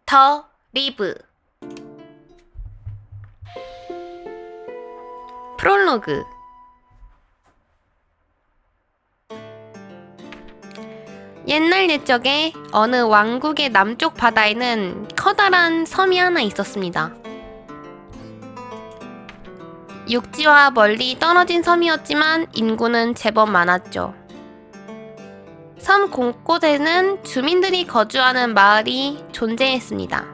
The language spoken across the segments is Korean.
더 리브 프롤로그. 옛날 옛적에 어느 왕국의 남쪽 바다에는 커다란 섬이 하나 있었습니다. 육지와 멀리 떨어진 섬이었지만 인구는 제법 많았죠. 섬 곳곳에는 주민들이 거주하는 마을이 존재했습니다.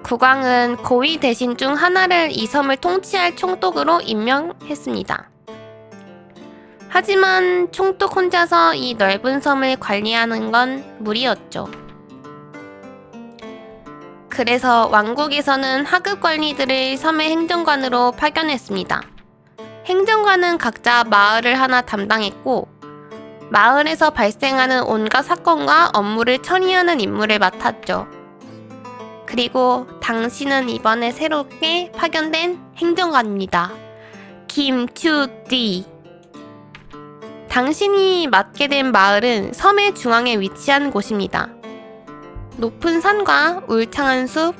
국왕은 고위 대신 중 하나를 이 섬을 통치할 총독으로 임명했습니다. 하지만 총독 혼자서 이 넓은 섬을 관리하는 건 무리였죠. 그래서 왕국에서는 하급 관리들을 섬의 행정관으로 파견했습니다. 행정관은 각자 마을을 하나 담당했고, 마을에서 발생하는 온갖 사건과 업무를 처리하는 임무를 맡았죠. 그리고 당신은 이번에 새롭게 파견된 행정관입니다. 김추디. 당신이 맡게 된 마을은 섬의 중앙에 위치한 곳입니다. 높은 산과 울창한 숲,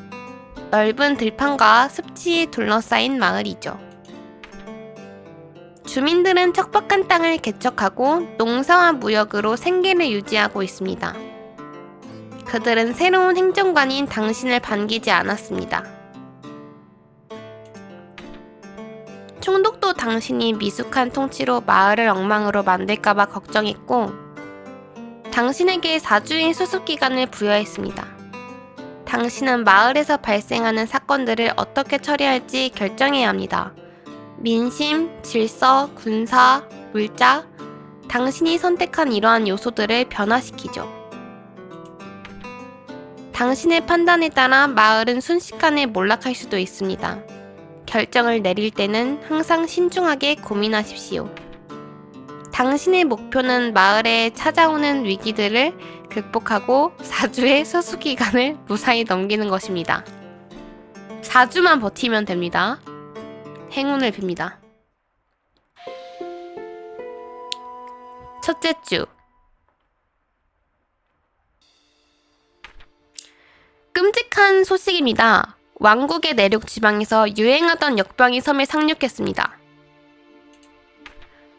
넓은 들판과 습지에 둘러싸인 마을이죠. 주민들은 척박한 땅을 개척하고 농사와 무역으로 생계를 유지하고 있습니다. 그들은 새로운 행정관인 당신을 반기지 않았습니다. 총독도 당신이 미숙한 통치로 마을을 엉망으로 만들까봐 걱정했고, 당신에게 4주의 수습기간을 부여했습니다. 당신은 마을에서 발생하는 사건들을 어떻게 처리할지 결정해야 합니다. 민심, 질서, 군사, 물자, 당신이 선택한 이러한 요소들을 변화시키죠. 당신의 판단에 따라 마을은 순식간에 몰락할 수도 있습니다. 결정을 내릴 때는 항상 신중하게 고민하십시오. 당신의 목표는 마을에 찾아오는 위기들을 극복하고 4주의 수습기간을 무사히 넘기는 것입니다. 4주만 버티면 됩니다. 행운을 빕니다. 첫째 주. 끔찍한 소식입니다. 왕국의 내륙 지방에서 유행하던 역병이 섬에 상륙했습니다.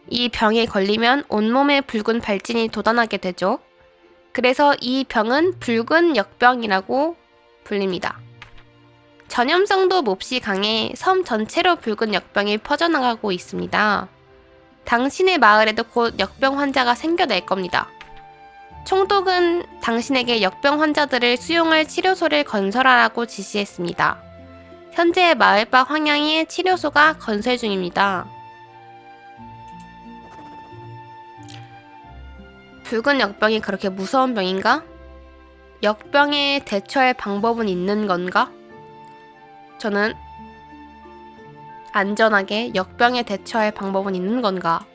이 병에 걸리면 온몸에 붉은 발진이 돋아나게 되죠. 그래서 이 병은 붉은 역병이라고 불립니다. 전염성도 몹시 강해 섬 전체로 붉은 역병이 퍼져나가고 있습니다. 당신의 마을에도 곧 역병 환자가 생겨날 겁니다. 총독은 당신에게 역병 환자들을 수용할 치료소를 건설하라고 지시했습니다. 현재 마을 밖 황양에 치료소가 건설 중입니다. 붉은 역병이 그렇게 무서운 병인가? 역병에 대처할 방법은 있는 건가? 저는 안전하게 역병에 대처할 방법은 있는 건가?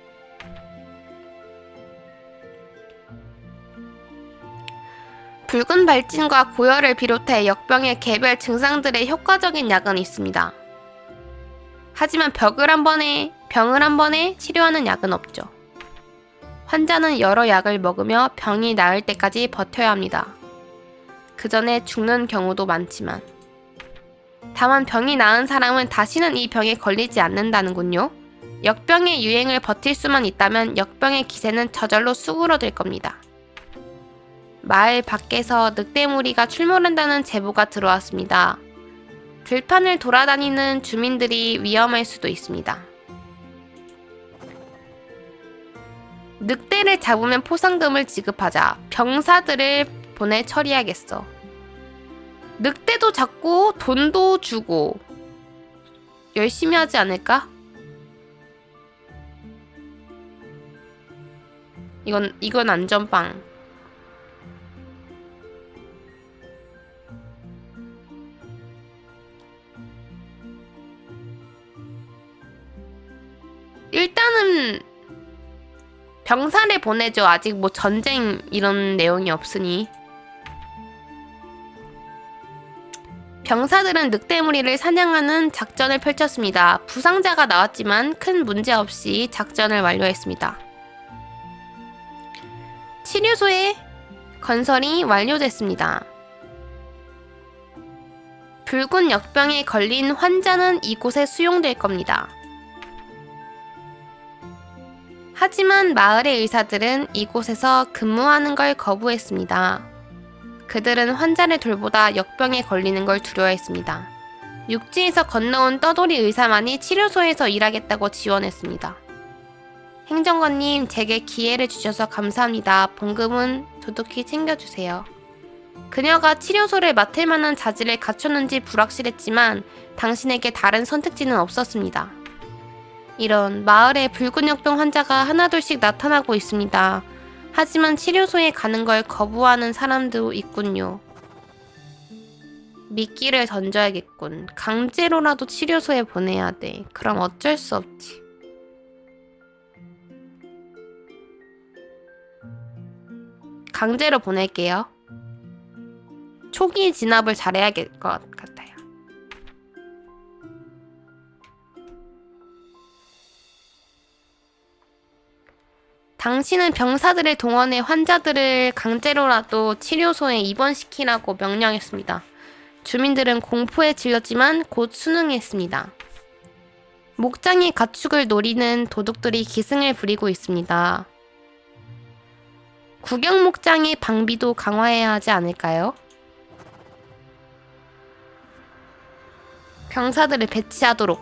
붉은 발진과 고열을 비롯해 역병의 개별 증상들의 효과적인 약은 있습니다. 하지만 병을 한 번에 치료하는 약은 없죠. 환자는 여러 약을 먹으며 병이 나을 때까지 버텨야 합니다. 그 전에 죽는 경우도 많지만, 다만 병이 나은 사람은 다시는 이 병에 걸리지 않는다는군요. 역병의 유행을 버틸 수만 있다면 역병의 기세는 저절로 수그러들 겁니다. 마을 밖에서 늑대 무리가 출몰한다는 제보가 들어왔습니다. 들판을 돌아다니는 주민들이 위험할 수도 있습니다. 늑대를 잡으면 포상금을 지급하자. 병사들을 보내 처리하겠어. 늑대도 잡고 돈도 주고 열심히 하지 않을까? 이건 안전빵. 일단은 병사를 보내죠. 아직 뭐 전쟁 이런 내용이 없으니. 병사들은 늑대무리를 사냥하는 작전을 펼쳤습니다. 부상자가 나왔지만 큰 문제 없이 작전을 완료했습니다. 치료소의 건설이 완료됐습니다. 붉은 역병에 걸린 환자는 이곳에 수용될 겁니다. 하지만 마을의 의사들은 이곳에서 근무하는 걸 거부했습니다. 그들은 환자를 돌보다 역병에 걸리는 걸 두려워했습니다. 육지에서 건너온 떠돌이 의사만이 치료소에서 일하겠다고 지원했습니다. 행정관님, 제게 기회를 주셔서 감사합니다. 봉급은 두둑히 챙겨주세요. 그녀가 치료소를 맡을 만한 자질을 갖췄는지 불확실했지만 당신에게 다른 선택지는 없었습니다. 이런 마을에 붉은 역병 환자가 하나둘씩 나타나고 있습니다. 하지만 치료소에 가는 걸 거부하는 사람도 있군요. 미끼를 던져야겠군. 강제로라도 치료소에 보내야 돼. 그럼 어쩔 수 없지. 강제로 보낼게요. 초기 진압을 잘해야 될 것 같아요. 당신은 병사들을 동원해 환자들을 강제로라도 치료소에 입원시키라고 명령했습니다. 주민들은 공포에 질렸지만 곧 순응했습니다. 목장의 가축을 노리는 도둑들이 기승을 부리고 있습니다. 구경 목장의 방비도 강화해야 하지 않을까요? 병사들을 배치하도록.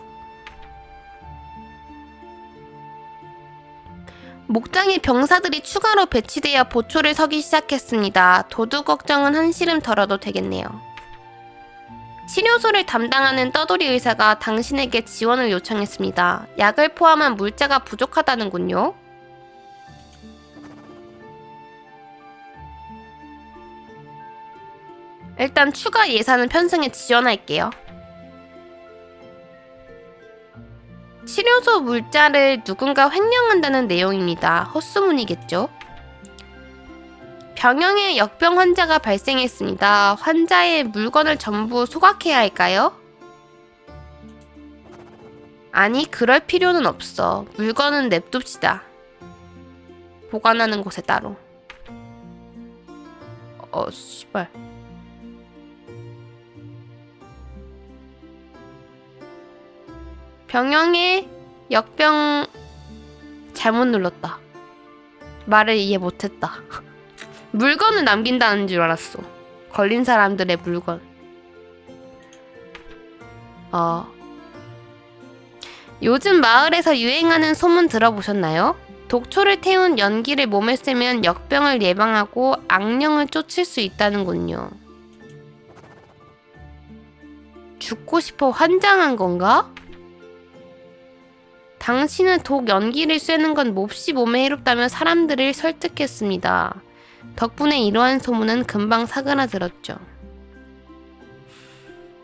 목장에 병사들이 추가로 배치되어 보초를 서기 시작했습니다. 도둑 걱정은 한시름 덜어도 되겠네요. 치료소를 담당하는 떠돌이 의사가 당신에게 지원을 요청했습니다. 약을 포함한 물자가 부족하다는군요. 일단 추가 예산은 편성에 지원할게요. 치료소 물자를 누군가 횡령한다는 내용입니다. 헛소문이겠죠? 병영에 역병 환자가 발생했습니다. 환자의 물건을 전부 소각해야 할까요? 아니, 그럴 필요는 없어. 물건은 냅둡시다. 보관하는 곳에 따로. 씨발. 병영에 역병 잘못 눌렀다. 말을 이해 못했다. 물건을 남긴다는 줄 알았어. 걸린 사람들의 물건. 요즘 마을에서 유행하는 소문 들어보셨나요? 독초를 태운 연기를 몸에 쐬면 역병을 예방하고 악령을 쫓을 수 있다는군요. 죽고 싶어 환장한 건가? 당신은 독 연기를 쐬는 건 몹시 몸에 해롭다며 사람들을 설득했습니다. 덕분에 이러한 소문은 금방 사그라들었죠.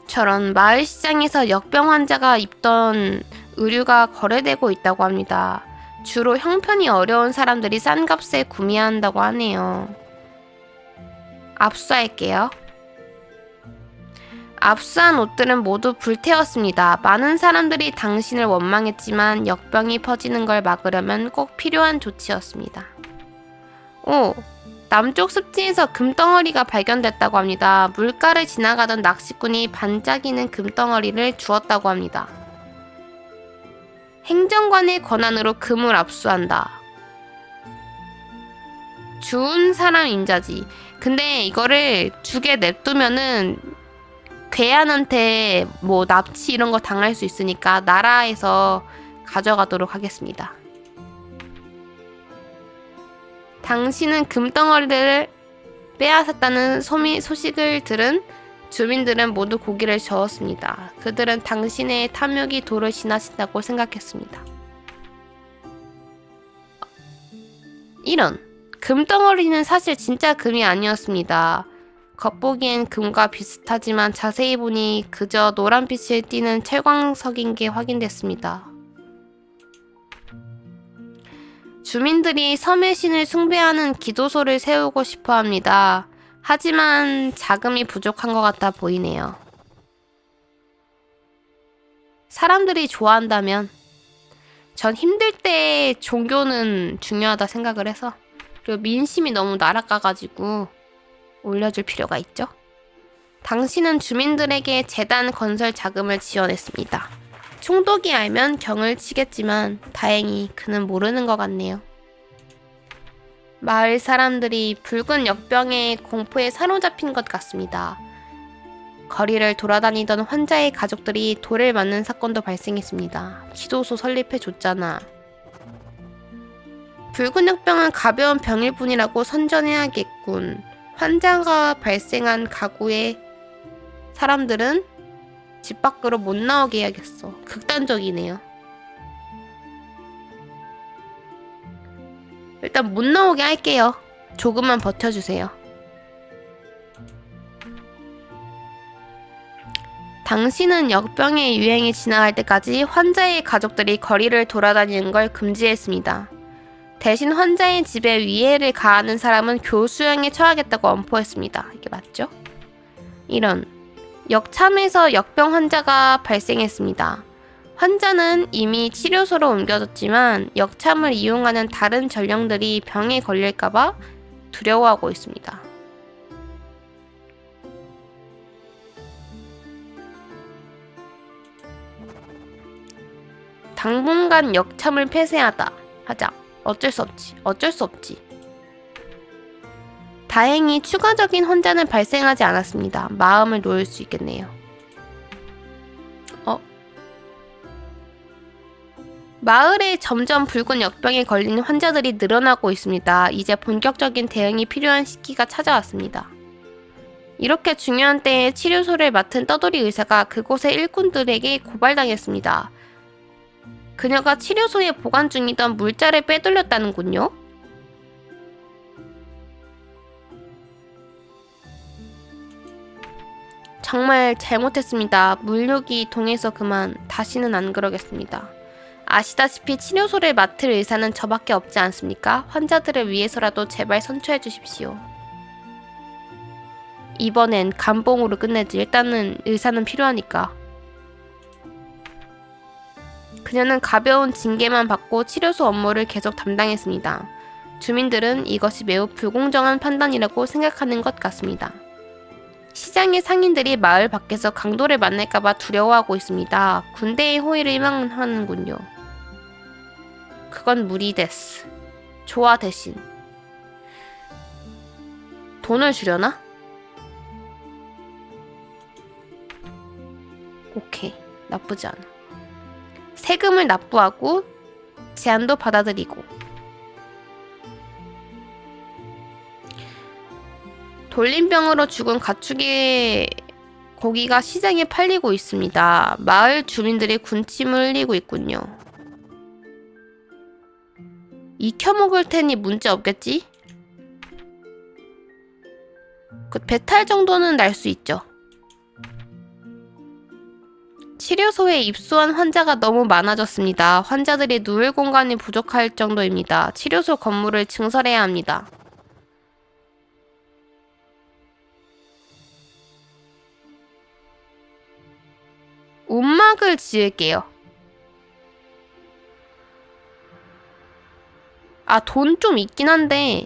저런, 마을 시장에서 역병 환자가 입던 의류가 거래되고 있다고 합니다. 주로 형편이 어려운 사람들이 싼 값에 구매한다고 하네요. 압수할게요. 압수한 옷들은 모두 불태웠습니다. 많은 사람들이 당신을 원망했지만 역병이 퍼지는 걸 막으려면 꼭 필요한 조치였습니다. 남쪽 습지에서 금덩어리가 발견됐다고 합니다. 물가를 지나가던 낚시꾼이 반짝이는 금덩어리를 주었다고 합니다. 행정관의 권한으로 금을 압수한다. 주운 사람 임자지. 근데 이거를 주게 냅두면은 괴한한테 뭐 납치 이런 거 당할 수 있으니까 나라에서 가져가도록 하겠습니다. 당신은 금덩어리를 빼앗았다는 소식을 들은 주민들은 모두 고개를 저었습니다. 그들은 당신의 탐욕이 도를 지나친다고 생각했습니다. 이런, 금덩어리는 사실 진짜 금이 아니었습니다. 겉보기엔 금과 비슷하지만 자세히 보니 그저 노란빛을 띠는 철광석인 게 확인됐습니다. 주민들이 섬의 신을 숭배하는 기도소를 세우고 싶어 합니다. 하지만 자금이 부족한 것 같아 보이네요. 사람들이 좋아한다면 전 힘들 때 종교는 중요하다 생각을 해서, 그리고 민심이 너무 날아가가지고 올려줄 필요가 있죠. 당신은 주민들에게 재단 건설 자금을 지원했습니다. 총독이 알면 경을 치겠지만 다행히 그는 모르는 것 같네요. 마을 사람들이 붉은 역병의 공포에 사로잡힌 것 같습니다. 거리를 돌아다니던 환자의 가족들이 돌을 맞는 사건도 발생했습니다. 치료소 설립해줬잖아. 붉은 역병은 가벼운 병일 뿐이라고 선전해야겠군. 환자가 발생한 가구의 사람들은 집 밖으로 못 나오게 해야겠어. 극단적이네요. 일단 못 나오게 할게요. 조금만 버텨주세요. 당신은 역병의 유행이 지나갈 때까지 환자의 가족들이 거리를 돌아다니는 걸 금지했습니다. 대신 환자의 집에 위해를 가하는 사람은 교수형에 처하겠다고 엄포했습니다. 이게 맞죠? 이런 역참에서 역병 환자가 발생했습니다. 환자는 이미 치료소로 옮겨졌지만 역참을 이용하는 다른 전령들이 병에 걸릴까봐 두려워하고 있습니다. 당분간 역참을 폐쇄하자. 어쩔 수 없지. 다행히 추가적인 환자는 발생하지 않았습니다. 마음을 놓을 수 있겠네요. 마을에 점점 붉은 역병에 걸린 환자들이 늘어나고 있습니다. 이제 본격적인 대응이 필요한 시기가 찾아왔습니다. 이렇게 중요한 때에 치료소를 맡은 떠돌이 의사가 그곳의 일꾼들에게 고발당했습니다. 그녀가 치료소에 보관 중이던 물자를 빼돌렸다는군요. 정말 잘못했습니다. 물욕이 동해서 그만. 다시는 안 그러겠습니다. 아시다시피 치료소를 맡을 의사는 저밖에 없지 않습니까? 환자들을 위해서라도 제발 선처해 주십시오. 이번엔 감봉으로 끝내지. 일단은 의사는 필요하니까. 그녀는 가벼운 징계만 받고 치료소 업무를 계속 담당했습니다. 주민들은 이것이 매우 불공정한 판단이라고 생각하는 것 같습니다. 시장의 상인들이 마을 밖에서 강도를 만날까봐 두려워하고 있습니다. 군대의 호의를 희망하는군요. 그건 무리데스. 좋아 대신. 돈을 주려나? 오케이. 나쁘지 않아. 세금을 납부하고 제안도 받아들이고. 돌림병으로 죽은 가축의 고기가 시장에 팔리고 있습니다. 마을 주민들이 군침을 흘리고 있군요. 익혀먹을 테니 문제 없겠지? 그 배탈 정도는 날 수 있죠. 치료소에 입소한 환자가 너무 많아졌습니다. 환자들이 누울 공간이 부족할 정도입니다. 치료소 건물을 증설해야 합니다. 움막을 지을게요. 돈 좀 있긴 한데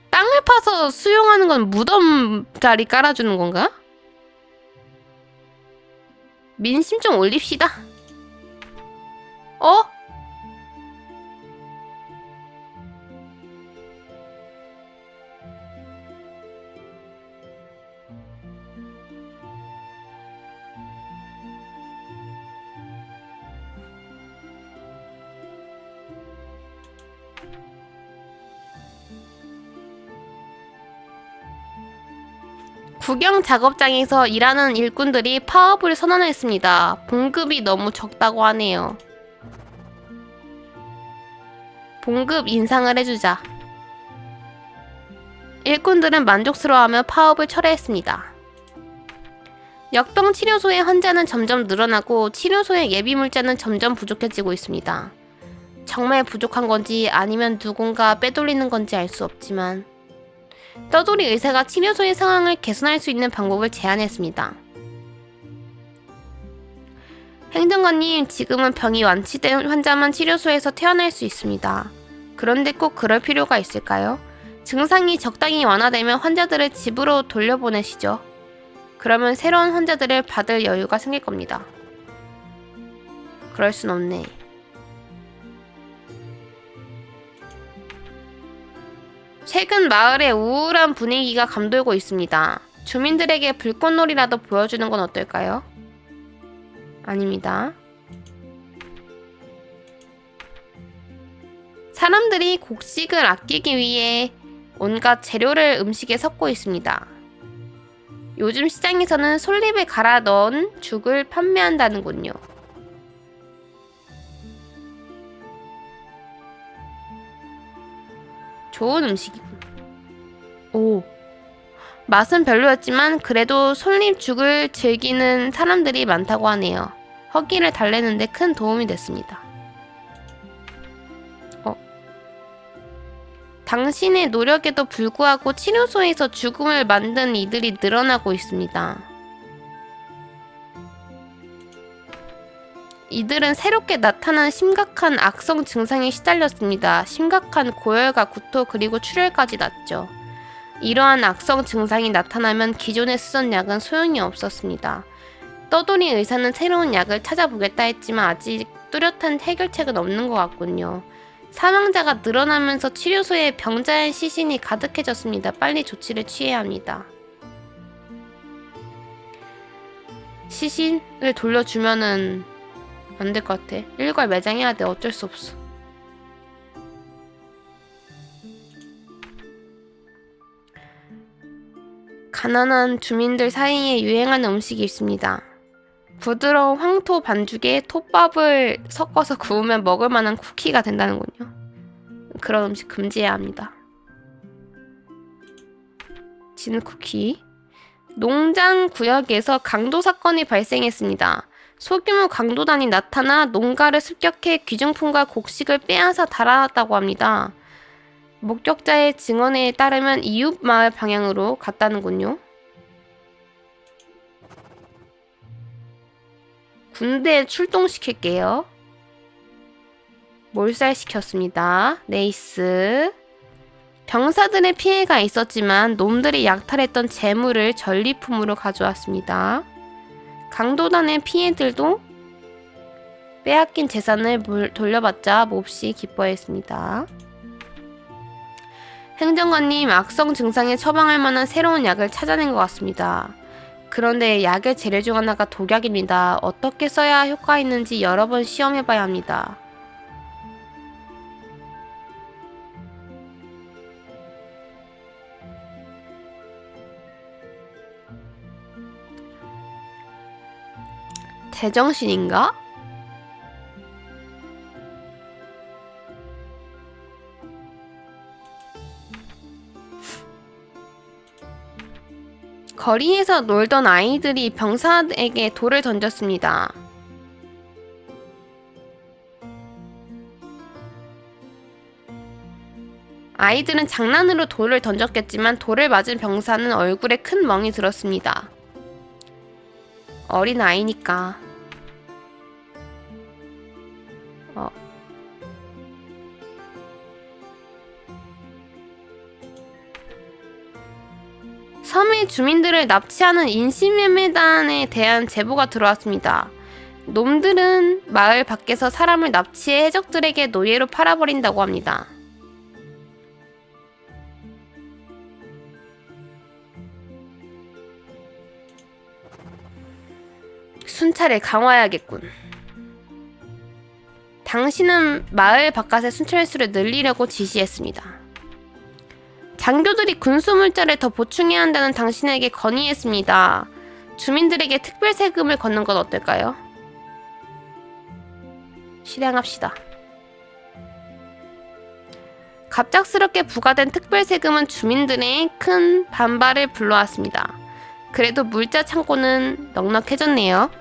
땅을 파서 수용하는 건 무덤 자리 깔아주는 건가? 민심 좀 올립시다. 구경 작업장에서 일하는 일꾼들이 파업을 선언했습니다. 봉급이 너무 적다고 하네요. 봉급 인상을 해주자. 일꾼들은 만족스러워하며 파업을 철회했습니다. 역병 치료소의 환자는 점점 늘어나고 치료소의 예비 물자는 점점 부족해지고 있습니다. 정말 부족한 건지 아니면 누군가 빼돌리는 건지 알 수 없지만 떠돌이 의사가 치료소의 상황을 개선할 수 있는 방법을 제안했습니다. 행정관님, 지금은 병이 완치된 환자만 치료소에서 퇴원할 수 있습니다. 그런데 꼭 그럴 필요가 있을까요? 증상이 적당히 완화되면 환자들을 집으로 돌려보내시죠. 그러면 새로운 환자들을 받을 여유가 생길 겁니다. 그럴 순 없네. 최근 마을에 우울한 분위기가 감돌고 있습니다. 주민들에게 불꽃놀이라도 보여주는 건 어떨까요? 아닙니다. 사람들이 곡식을 아끼기 위해 온갖 재료를 음식에 섞고 있습니다. 요즘 시장에서는 솔잎에 갈아 넣은 죽을 판매한다는군요. 좋은 음식이군. 오, 맛은 별로였지만 그래도 솔잎죽을 즐기는 사람들이 많다고 하네요. 허기를 달래는데 큰 도움이 됐습니다. 당신의 노력에도 불구하고 치료소에서 죽음을 만든 이들이 늘어나고 있습니다. 이들은 새롭게 나타난 심각한 악성 증상에 시달렸습니다. 심각한 고열과 구토 그리고 출혈까지 났죠. 이러한 악성 증상이 나타나면 기존에 쓰던 약은 소용이 없었습니다. 떠돌이 의사는 새로운 약을 찾아보겠다 했지만 아직 뚜렷한 해결책은 없는 것 같군요. 사망자가 늘어나면서 치료소에 병자의 시신이 가득해졌습니다. 빨리 조치를 취해야 합니다. 시신을 돌려주면은 안 될 것 같아. 일괄 매장해야 돼. 어쩔 수 없어. 가난한 주민들 사이에 유행하는 음식이 있습니다. 부드러운 황토 반죽에 톱밥을 섞어서 구우면 먹을 만한 쿠키가 된다는군요. 그런 음식 금지해야 합니다. 진 쿠키. 농장 구역에서 강도 사건이 발생했습니다. 소규모 강도단이 나타나 농가를 습격해 귀중품과 곡식을 빼앗아 달아났다고 합니다. 목격자의 증언에 따르면 이웃 마을 방향으로 갔다는군요. 군대 출동시킬게요. 몰살시켰습니다. 네이스. 병사들의 피해가 있었지만 놈들이 약탈했던 재물을 전리품으로 가져왔습니다. 강도단의 피해들도 빼앗긴 재산을 돌려받자 몹시 기뻐했습니다. 행정관님, 악성 증상에 처방할 만한 새로운 약을 찾아낸 것 같습니다. 그런데 약의 재료 중 하나가 독약입니다. 어떻게 써야 효과 있는지 여러 번 시험해봐야 합니다. 제정신인가? 거리에서 놀던 아이들이 병사에게 돌을 던졌습니다. 아이들은 장난으로 돌을 던졌겠지만 돌을 맞은 병사는 얼굴에 큰 멍이 들었습니다. 어린 아이니까. 섬의 주민들을 납치하는 인신매매단에 대한 제보가 들어왔습니다. 놈들은 마을 밖에서 사람을 납치해 해적들에게 노예로 팔아버린다고 합니다. 순찰을 강화해야겠군. 당신은 마을 바깥의 순찰 수를 늘리려고 지시했습니다. 장교들이 군수물자를 더 보충해야 한다는 당신에게 건의했습니다. 주민들에게 특별 세금을 걷는 건 어떨까요? 실행합시다. 갑작스럽게 부과된 특별 세금은 주민들의 큰 반발을 불러왔습니다. 그래도 물자 창고는 넉넉해졌네요.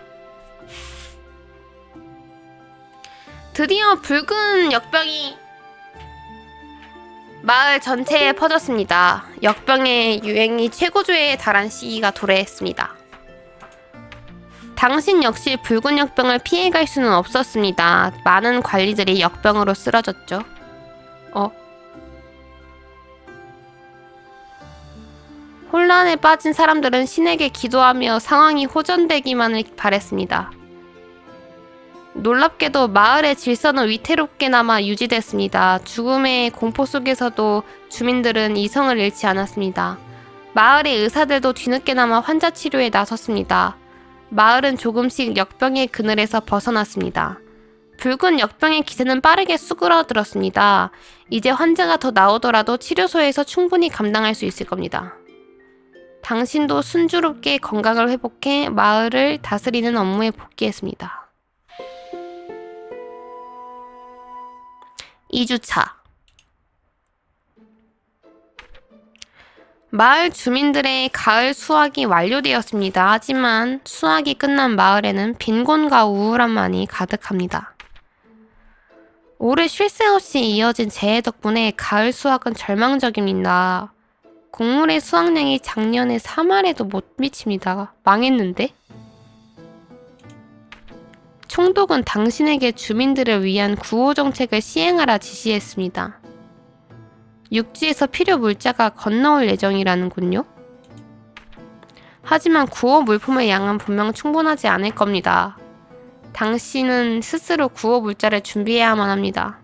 드디어 붉은 역병이 마을 전체에 퍼졌습니다. 역병의 유행이 최고조에 달한 시기가 도래했습니다. 당신 역시 붉은 역병을 피해갈 수는 없었습니다. 많은 관리들이 역병으로 쓰러졌죠. 혼란에 빠진 사람들은 신에게 기도하며 상황이 호전되기만을 바랬습니다. 놀랍게도 마을의 질서는 위태롭게나마 유지됐습니다. 죽음의 공포 속에서도 주민들은 이성을 잃지 않았습니다. 마을의 의사들도 뒤늦게나마 환자 치료에 나섰습니다. 마을은 조금씩 역병의 그늘에서 벗어났습니다. 붉은 역병의 기세는 빠르게 수그러들었습니다. 이제 환자가 더 나오더라도 치료소에서 충분히 감당할 수 있을 겁니다. 당신도 순조롭게 건강을 회복해 마을을 다스리는 업무에 복귀했습니다. 2주차. 마을 주민들의 가을 수확이 완료되었습니다. 하지만 수확이 끝난 마을에는 빈곤과 우울함만이 가득합니다. 올해 쉴 새 없이 이어진 재해 덕분에 가을 수확은 절망적입니다. 곡물의 수확량이 작년에 3할에도 못 미칩니다. 망했는데? 총독은 당신에게 주민들을 위한 구호 정책을 시행하라 지시했습니다. 육지에서 필요 물자가 건너올 예정이라는군요. 하지만 구호 물품의 양은 분명 충분하지 않을 겁니다. 당신은 스스로 구호 물자를 준비해야만 합니다.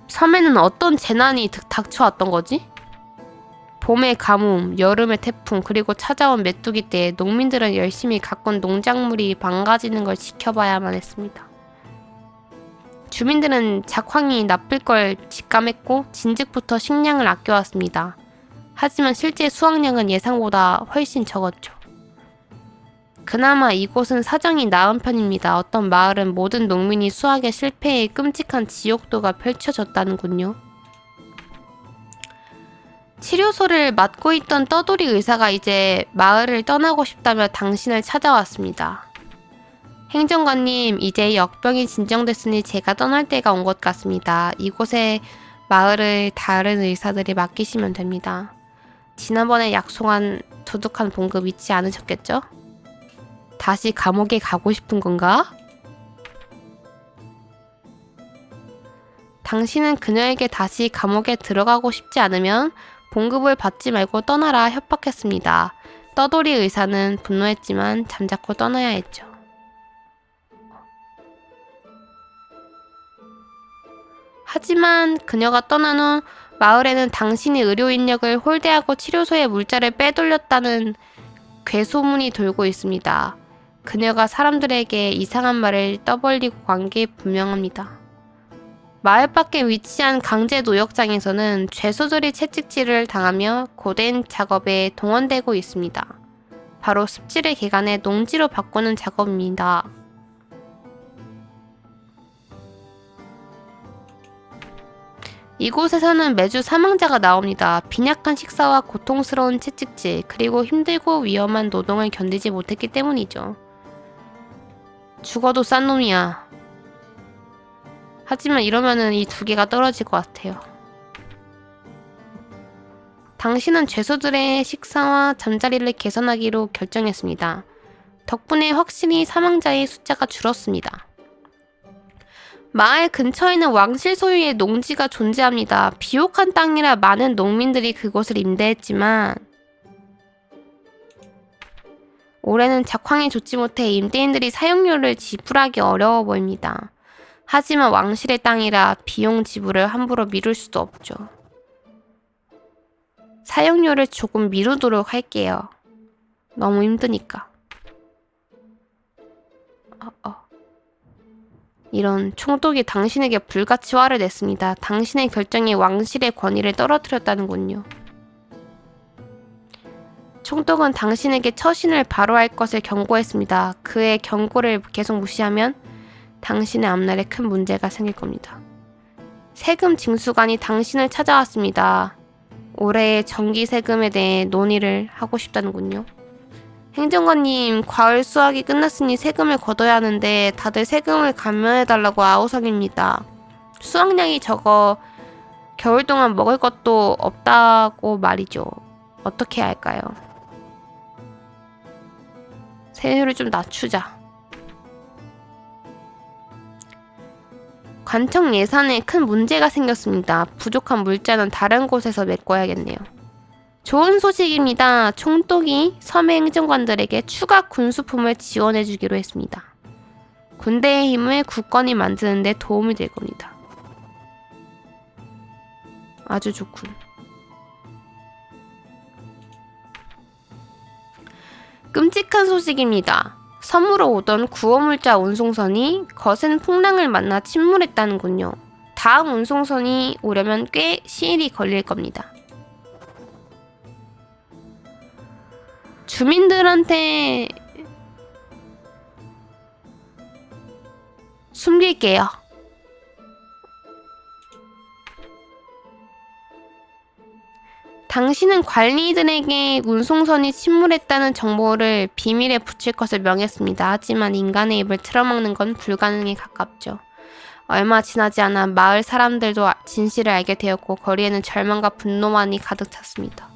섬에는 어떤 재난이 닥쳐왔던 거지? 봄의 가뭄, 여름의 태풍, 그리고 찾아온 메뚜기 때 농민들은 열심히 가꾼 농작물이 망가지는 걸 지켜봐야만 했습니다. 주민들은 작황이 나쁠 걸 직감했고 진즉부터 식량을 아껴왔습니다. 하지만 실제 수확량은 예상보다 훨씬 적었죠. 그나마 이곳은 사정이 나은 편입니다. 어떤 마을은 모든 농민이 수확에 실패해 끔찍한 지옥도가 펼쳐졌다는군요. 치료소를 맡고 있던 떠돌이 의사가 이제 마을을 떠나고 싶다며 당신을 찾아왔습니다. 행정관님, 이제 역병이 진정됐으니 제가 떠날 때가 온 것 같습니다. 이곳에 마을을 다른 의사들이 맡기시면 됩니다. 지난번에 약속한 두둑한 봉급 잊지 않으셨겠죠? 다시 감옥에 가고 싶은 건가? 당신은 그녀에게 다시 감옥에 들어가고 싶지 않으면 봉급을 받지 말고 떠나라 협박했습니다. 떠돌이 의사는 분노했지만 잠자코 떠나야 했죠. 하지만 그녀가 떠난 후 마을에는 당신이 의료 인력을 홀대하고 치료소에 물자를 빼돌렸다는 괴소문이 돌고 있습니다. 그녀가 사람들에게 이상한 말을 떠벌리고 간 게 분명합니다. 마을 밖에 위치한 강제 노역장에서는 죄수들이 채찍질을 당하며 고된 작업에 동원되고 있습니다. 바로 습지를 개간해 농지로 바꾸는 작업입니다. 이곳에서는 매주 사망자가 나옵니다. 빈약한 식사와 고통스러운 채찍질, 그리고 힘들고 위험한 노동을 견디지 못했기 때문이죠. 죽어도 싼 놈이야. 하지만 이러면은 이 두 개가 떨어질 것 같아요. 당신은 죄수들의 식사와 잠자리를 개선하기로 결정했습니다. 덕분에 확실히 사망자의 숫자가 줄었습니다. 마을 근처에는 왕실 소유의 농지가 존재합니다. 비옥한 땅이라 많은 농민들이 그곳을 임대했지만 올해는 작황이 좋지 못해 임대인들이 사용료를 지불하기 어려워 보입니다. 하지만 왕실의 땅이라 비용 지불을 함부로 미룰 수도 없죠. 사용료를 조금 미루도록 할게요. 너무 힘드니까. 이런 총독이 당신에게 불같이 화를 냈습니다. 당신의 결정이 왕실의 권위를 떨어뜨렸다는군요. 총독은 당신에게 처신을 바로 할 것을 경고했습니다. 그의 경고를 계속 무시하면 당신의 앞날에 큰 문제가 생길 겁니다. 세금 징수관이 당신을 찾아왔습니다. 올해의 전기 세금에 대해 논의를 하고 싶다는군요. 행정관님, 과일 수확이 끝났으니 세금을 걷어야 하는데 다들 세금을 감면해달라고 아우성입니다. 수확량이 적어 겨울 동안 먹을 것도 없다고 말이죠. 어떻게 해야 할까요? 세율을 좀 낮추자. 관청 예산에 큰 문제가 생겼습니다. 부족한 물자는 다른 곳에서 메꿔야겠네요. 좋은 소식입니다. 총독이 섬의 행정관들에게 추가 군수품을 지원해주기로 했습니다. 군대의 힘을 굳건히 만드는 데 도움이 될 겁니다. 아주 좋군. 끔찍한 소식입니다. 섬으로 오던 구호물자 운송선이 거센 풍랑을 만나 침몰했다는군요. 다음 운송선이 오려면 꽤 시일이 걸릴 겁니다. 주민들한테 숨길게요. 당신은 관리들에게 운송선이 침몰했다는 정보를 비밀에 붙일 것을 명했습니다. 하지만 인간의 입을 틀어막는 건 불가능에 가깝죠. 얼마 지나지 않아 마을 사람들도 진실을 알게 되었고 거리에는 절망과 분노만이 가득 찼습니다.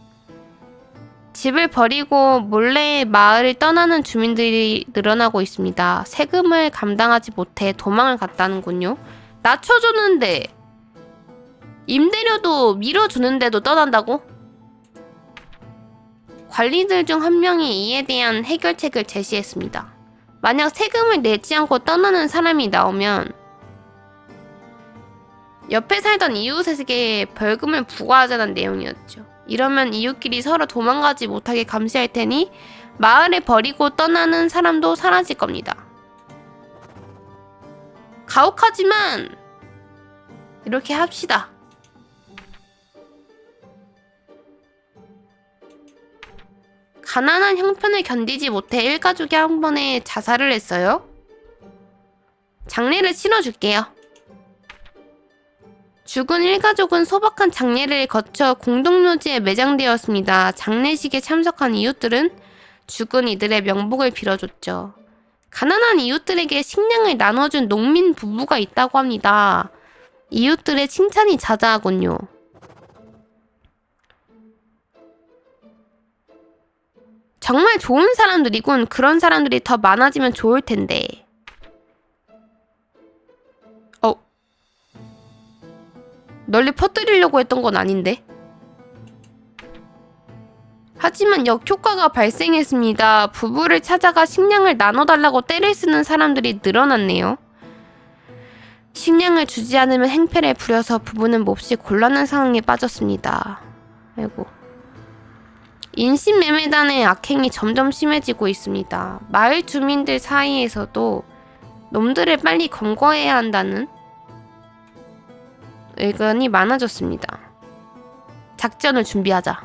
집을 버리고 몰래 마을을 떠나는 주민들이 늘어나고 있습니다. 세금을 감당하지 못해 도망을 갔다는군요. 낮춰주는데 임대료도 밀어주는데도 떠난다고? 관리들 중 한 명이 이에 대한 해결책을 제시했습니다. 만약 세금을 내지 않고 떠나는 사람이 나오면 옆에 살던 이웃에게 벌금을 부과하자는 내용이었죠. 이러면 이웃끼리 서로 도망가지 못하게 감시할 테니 마을을 버리고 떠나는 사람도 사라질 겁니다. 가혹하지만 이렇게 합시다. 가난한 형편을 견디지 못해 일가족이 한 번에 자살을 했어요. 장례를 치러줄게요. 죽은 일가족은 소박한 장례를 거쳐 공동묘지에 매장되었습니다. 장례식에 참석한 이웃들은 죽은 이들의 명복을 빌어줬죠. 가난한 이웃들에게 식량을 나눠준 농민 부부가 있다고 합니다. 이웃들의 칭찬이 자자하군요. 정말 좋은 사람들이군. 그런 사람들이 더 많아지면 좋을 텐데. 널리 퍼뜨리려고 했던 건 아닌데. 하지만 역효과가 발생했습니다. 부부를 찾아가 식량을 나눠달라고 떼를 쓰는 사람들이 늘어났네요. 식량을 주지 않으면 행패를 부려서 부부는 몹시 곤란한 상황에 빠졌습니다. 아이고. 인신매매단의 악행이 점점 심해지고 있습니다. 마을 주민들 사이에서도 놈들을 빨리 검거해야 한다는 의견이 많아졌습니다. 작전을 준비하자.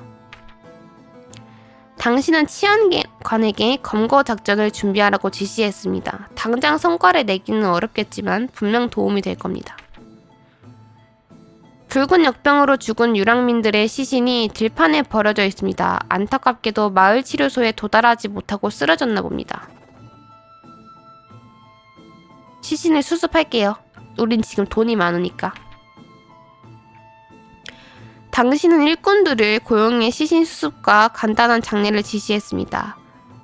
당신은 치안관에게 검거 작전을 준비하라고 지시했습니다. 당장 성과를 내기는 어렵겠지만 분명 도움이 될 겁니다. 붉은 역병으로 죽은 유랑민들의 시신이 들판에 버려져 있습니다. 안타깝게도 마을 치료소에 도달하지 못하고 쓰러졌나 봅니다. 시신을 수습할게요. 우린 지금 돈이 많으니까. 당신은 일꾼들을 고용해 시신 수습과 간단한 장례를 지시했습니다.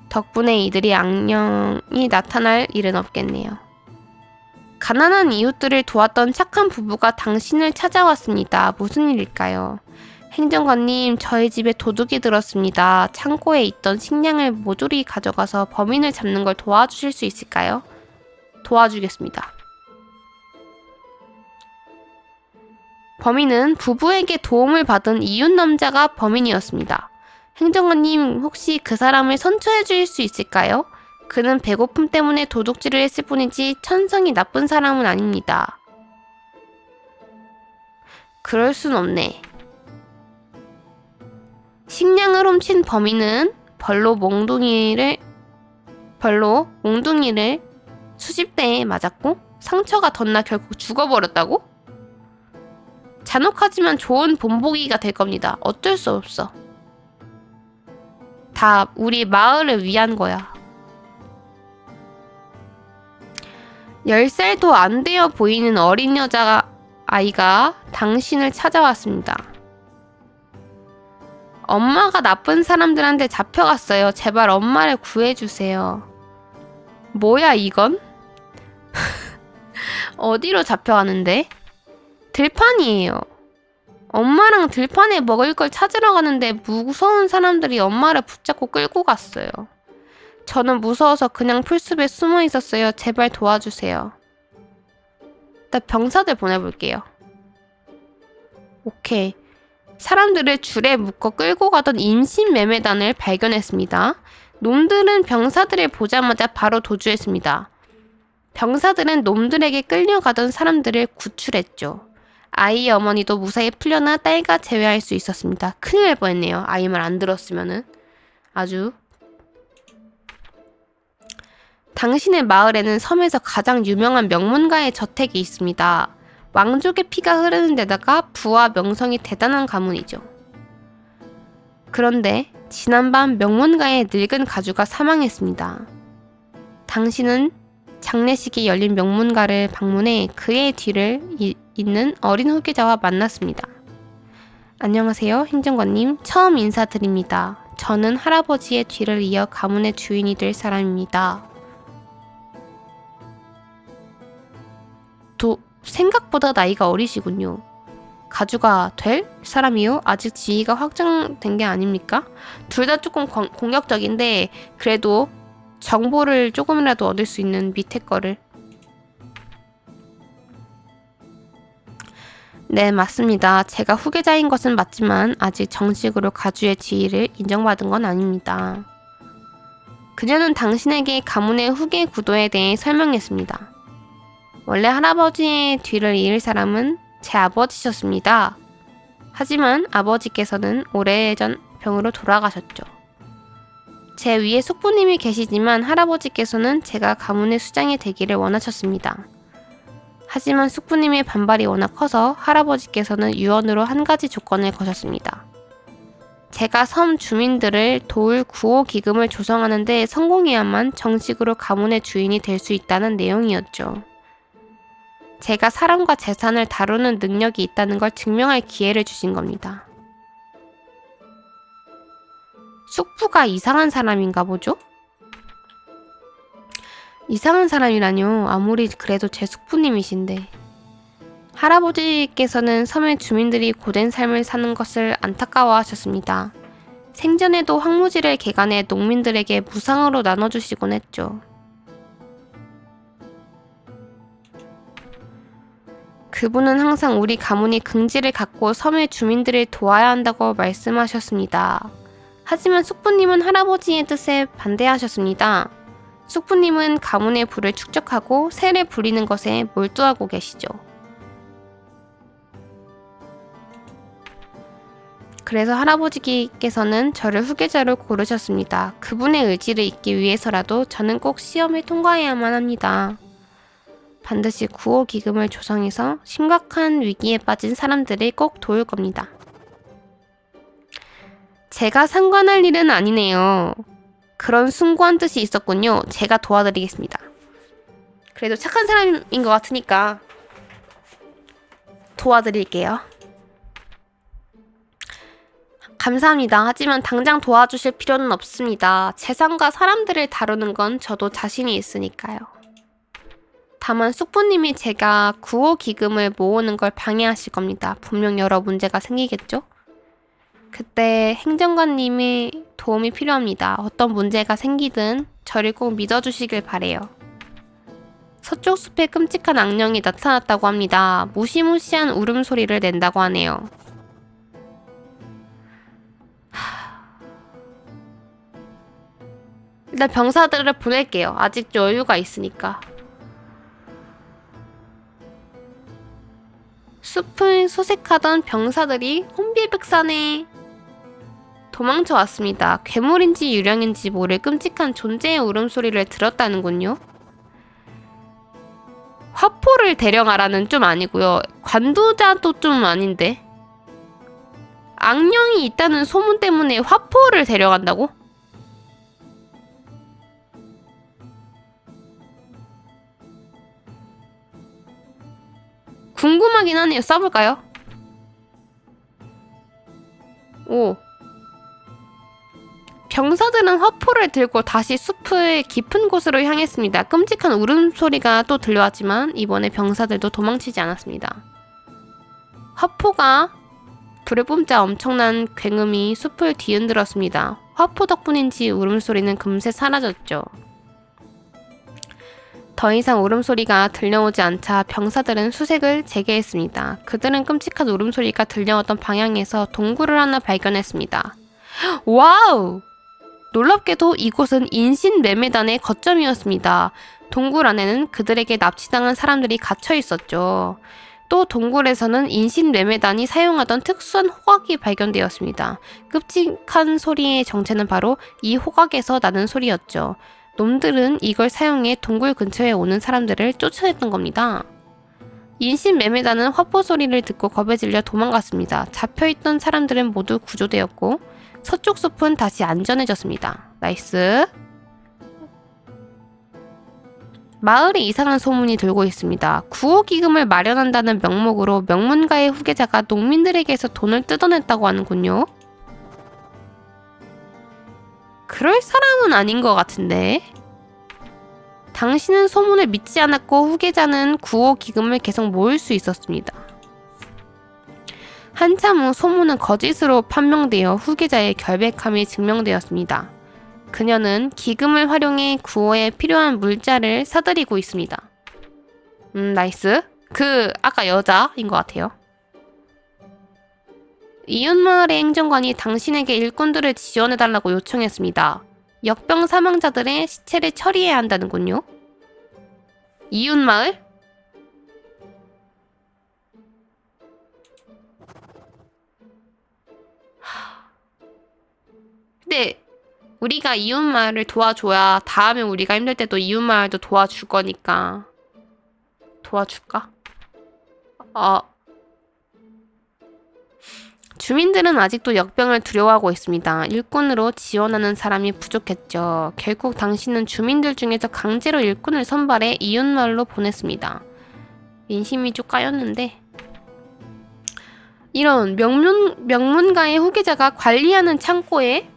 덕분에 이들이 안녕히 나타날 일은 없겠네요. 가난한 이웃들을 도왔던 착한 부부가 당신을 찾아왔습니다. 무슨 일일까요? 행정관님, 저희 집에 도둑이 들었습니다. 창고에 있던 식량을 모조리 가져가서 범인을 잡는 걸 도와주실 수 있을까요? 도와주겠습니다. 범인은 부부에게 도움을 받은 이웃 남자가 범인이었습니다. 행정관님, 혹시 그 사람을 선처해 주실 수 있을까요? 그는 배고픔 때문에 도둑질을 했을 뿐이지 천성이 나쁜 사람은 아닙니다. 그럴 순 없네. 식량을 훔친 범인은 벌로 몽둥이를 수십 대에 맞았고 상처가 덧나 결국 죽어버렸다고? 잔혹하지만 좋은 본보기가 될 겁니다. 어쩔 수 없어. 다 우리 마을을 위한 거야. 10살도 안 되어 보이는 어린 여자아이가 당신을 찾아왔습니다. 엄마가 나쁜 사람들한테 잡혀갔어요. 제발 엄마를 구해주세요. 뭐야 이건? 어디로 잡혀가는데? 들판이에요. 엄마랑 들판에 먹을 걸 찾으러 가는데 무서운 사람들이 엄마를 붙잡고 끌고 갔어요. 저는 무서워서 그냥 풀숲에 숨어 있었어요. 제발 도와주세요. 일단 병사들 보내볼게요. 오케이. 사람들을 줄에 묶어 끌고 가던 인신매매단을 발견했습니다. 놈들은 병사들을 보자마자 바로 도주했습니다. 병사들은 놈들에게 끌려가던 사람들을 구출했죠. 아이의 어머니도 무사히 풀려나 딸과 재회할 수 있었습니다. 큰일 날 뻔했네요. 아이 말 안 들었으면은. 아주. 당신의 마을에는 섬에서 가장 유명한 명문가의 저택이 있습니다. 왕족의 피가 흐르는 데다가 부와 명성이 대단한 가문이죠. 그런데 지난밤 명문가의 늙은 가주가 사망했습니다. 당신은 장례식이 열린 명문가를 방문해 그의 뒤를 잇는 어린 후계자와 만났습니다. 안녕하세요, 행정관님. 처음 인사드립니다. 저는 할아버지의 뒤를 이어 가문의 주인이 될 사람입니다. 생각보다 나이가 어리시군요. 가주가 될 사람이요? 아직 지위가 확정된 게 아닙니까? 둘 다 조금 공격적인데 그래도 정보를 조금이라도 얻을 수 있는 밑에 거를. 네, 맞습니다. 제가 후계자인 것은 맞지만 아직 정식으로 가주의 지위를 인정받은 건 아닙니다. 그녀는 당신에게 가문의 후계 구도에 대해 설명했습니다. 원래 할아버지의 뒤를 이을 사람은 제 아버지셨습니다. 하지만 아버지께서는 오래전 병으로 돌아가셨죠. 제 위에 숙부님이 계시지만 할아버지께서는 제가 가문의 수장이 되기를 원하셨습니다. 하지만 숙부님의 반발이 워낙 커서 할아버지께서는 유언으로 한 가지 조건을 거셨습니다. 제가 섬 주민들을 도울 구호 기금을 조성하는 데 성공해야만 정식으로 가문의 주인이 될 수 있다는 내용이었죠. 제가 사람과 재산을 다루는 능력이 있다는 걸 증명할 기회를 주신 겁니다. 숙부가 이상한 사람인가 보죠? 이상한 사람이라뇨. 아무리 그래도 제 숙부님이신데. 할아버지께서는 섬의 주민들이 고된 삶을 사는 것을 안타까워하셨습니다. 생전에도 황무지를 개간해 농민들에게 무상으로 나눠주시곤 했죠. 그분은 항상 우리 가문이 긍지를 갖고 섬의 주민들을 도와야 한다고 말씀하셨습니다. 하지만 숙부님은 할아버지의 뜻에 반대하셨습니다. 숙부님은 가문의 부를 축적하고 세를 부리는 것에 몰두하고 계시죠. 그래서 할아버지께서는 저를 후계자로 고르셨습니다. 그분의 의지를 잇기 위해서라도 저는 꼭 시험을 통과해야만 합니다. 반드시 구호 기금을 조성해서 심각한 위기에 빠진 사람들을 꼭 도울 겁니다. 제가 상관할 일은 아니네요. 그런 숭고한 뜻이 있었군요. 제가 도와드리겠습니다. 그래도 착한 사람인 것 같으니까 도와드릴게요. 감사합니다. 하지만 당장 도와주실 필요는 없습니다. 재산과 사람들을 다루는 건 저도 자신이 있으니까요. 다만 숙부님이 제가 구호 기금을 모으는 걸 방해하실 겁니다. 분명 여러 문제가 생기겠죠? 그때 행정관님의 도움이 필요합니다. 어떤 문제가 생기든 저를 꼭 믿어주시길 바래요. 서쪽 숲에 끔찍한 악령이 나타났다고 합니다. 무시무시한 울음소리를 낸다고 하네요. 일단 병사들을 보낼게요. 아직 여유가 있으니까. 숲을 수색하던 병사들이 혼비백산에 도망쳐 왔습니다. 괴물인지 유령인지 모를 끔찍한 존재의 울음소리를 들었다는군요. 화포를 데려가라는 좀 아니고요. 관두자도 좀 아닌데. 악령이 있다는 소문 때문에 화포를 데려간다고? 궁금하긴 하네요. 써볼까요? 병사들은 화포를 들고 다시 숲의 깊은 곳으로 향했습니다. 끔찍한 울음소리가 또 들려왔지만 이번에 병사들도 도망치지 않았습니다. 화포가 불을 뿜자 엄청난 굉음이 숲을 뒤흔들었습니다. 화포 덕분인지 울음소리는 금세 사라졌죠. 더 이상 울음소리가 들려오지 않자 병사들은 수색을 재개했습니다. 그들은 끔찍한 울음소리가 들려왔던 방향에서 동굴을 하나 발견했습니다. 와우! 놀랍게도 이곳은 인신매매단의 거점이었습니다. 동굴 안에는 그들에게 납치당한 사람들이 갇혀 있었죠. 또 동굴에서는 인신매매단이 사용하던 특수한 호각이 발견되었습니다. 끔찍한 소리의 정체는 바로 이 호각에서 나는 소리였죠. 놈들은 이걸 사용해 동굴 근처에 오는 사람들을 쫓아냈던 겁니다. 인신매매단은 화포 소리를 듣고 겁에 질려 도망갔습니다. 잡혀있던 사람들은 모두 구조되었고 서쪽 숲은 다시 안전해졌습니다. 나이스. 마을에 이상한 소문이 돌고 있습니다. 구호기금을 마련한다는 명목으로 명문가의 후계자가 농민들에게서 돈을 뜯어냈다고 하는군요. 그럴 사람은 아닌 것 같은데. 당신은 소문을 믿지 않았고 후계자는 구호기금을 계속 모을 수 있었습니다. 한참 후 소문은 거짓으로 판명되어 후계자의 결백함이 증명되었습니다. 그녀는 기금을 활용해 구호에 필요한 물자를 사들이고 있습니다. 나이스. 아까 여자인 것 같아요. 이웃마을의 행정관이 당신에게 일꾼들을 지원해달라고 요청했습니다. 역병 사망자들의 시체를 처리해야 한다는군요. 이웃마을? 근데 우리가 이웃마을을 도와줘야 다음에 우리가 힘들 때도 이웃마을도 도와줄 거니까 도와줄까? 주민들은 아직도 역병을 두려워하고 있습니다. 일꾼으로 지원하는 사람이 부족했죠. 결국 당신은 주민들 중에서 강제로 일꾼을 선발해 이웃마을로 보냈습니다. 민심이 좀 까였는데 이런 명문가의 후계자가 관리하는 창고에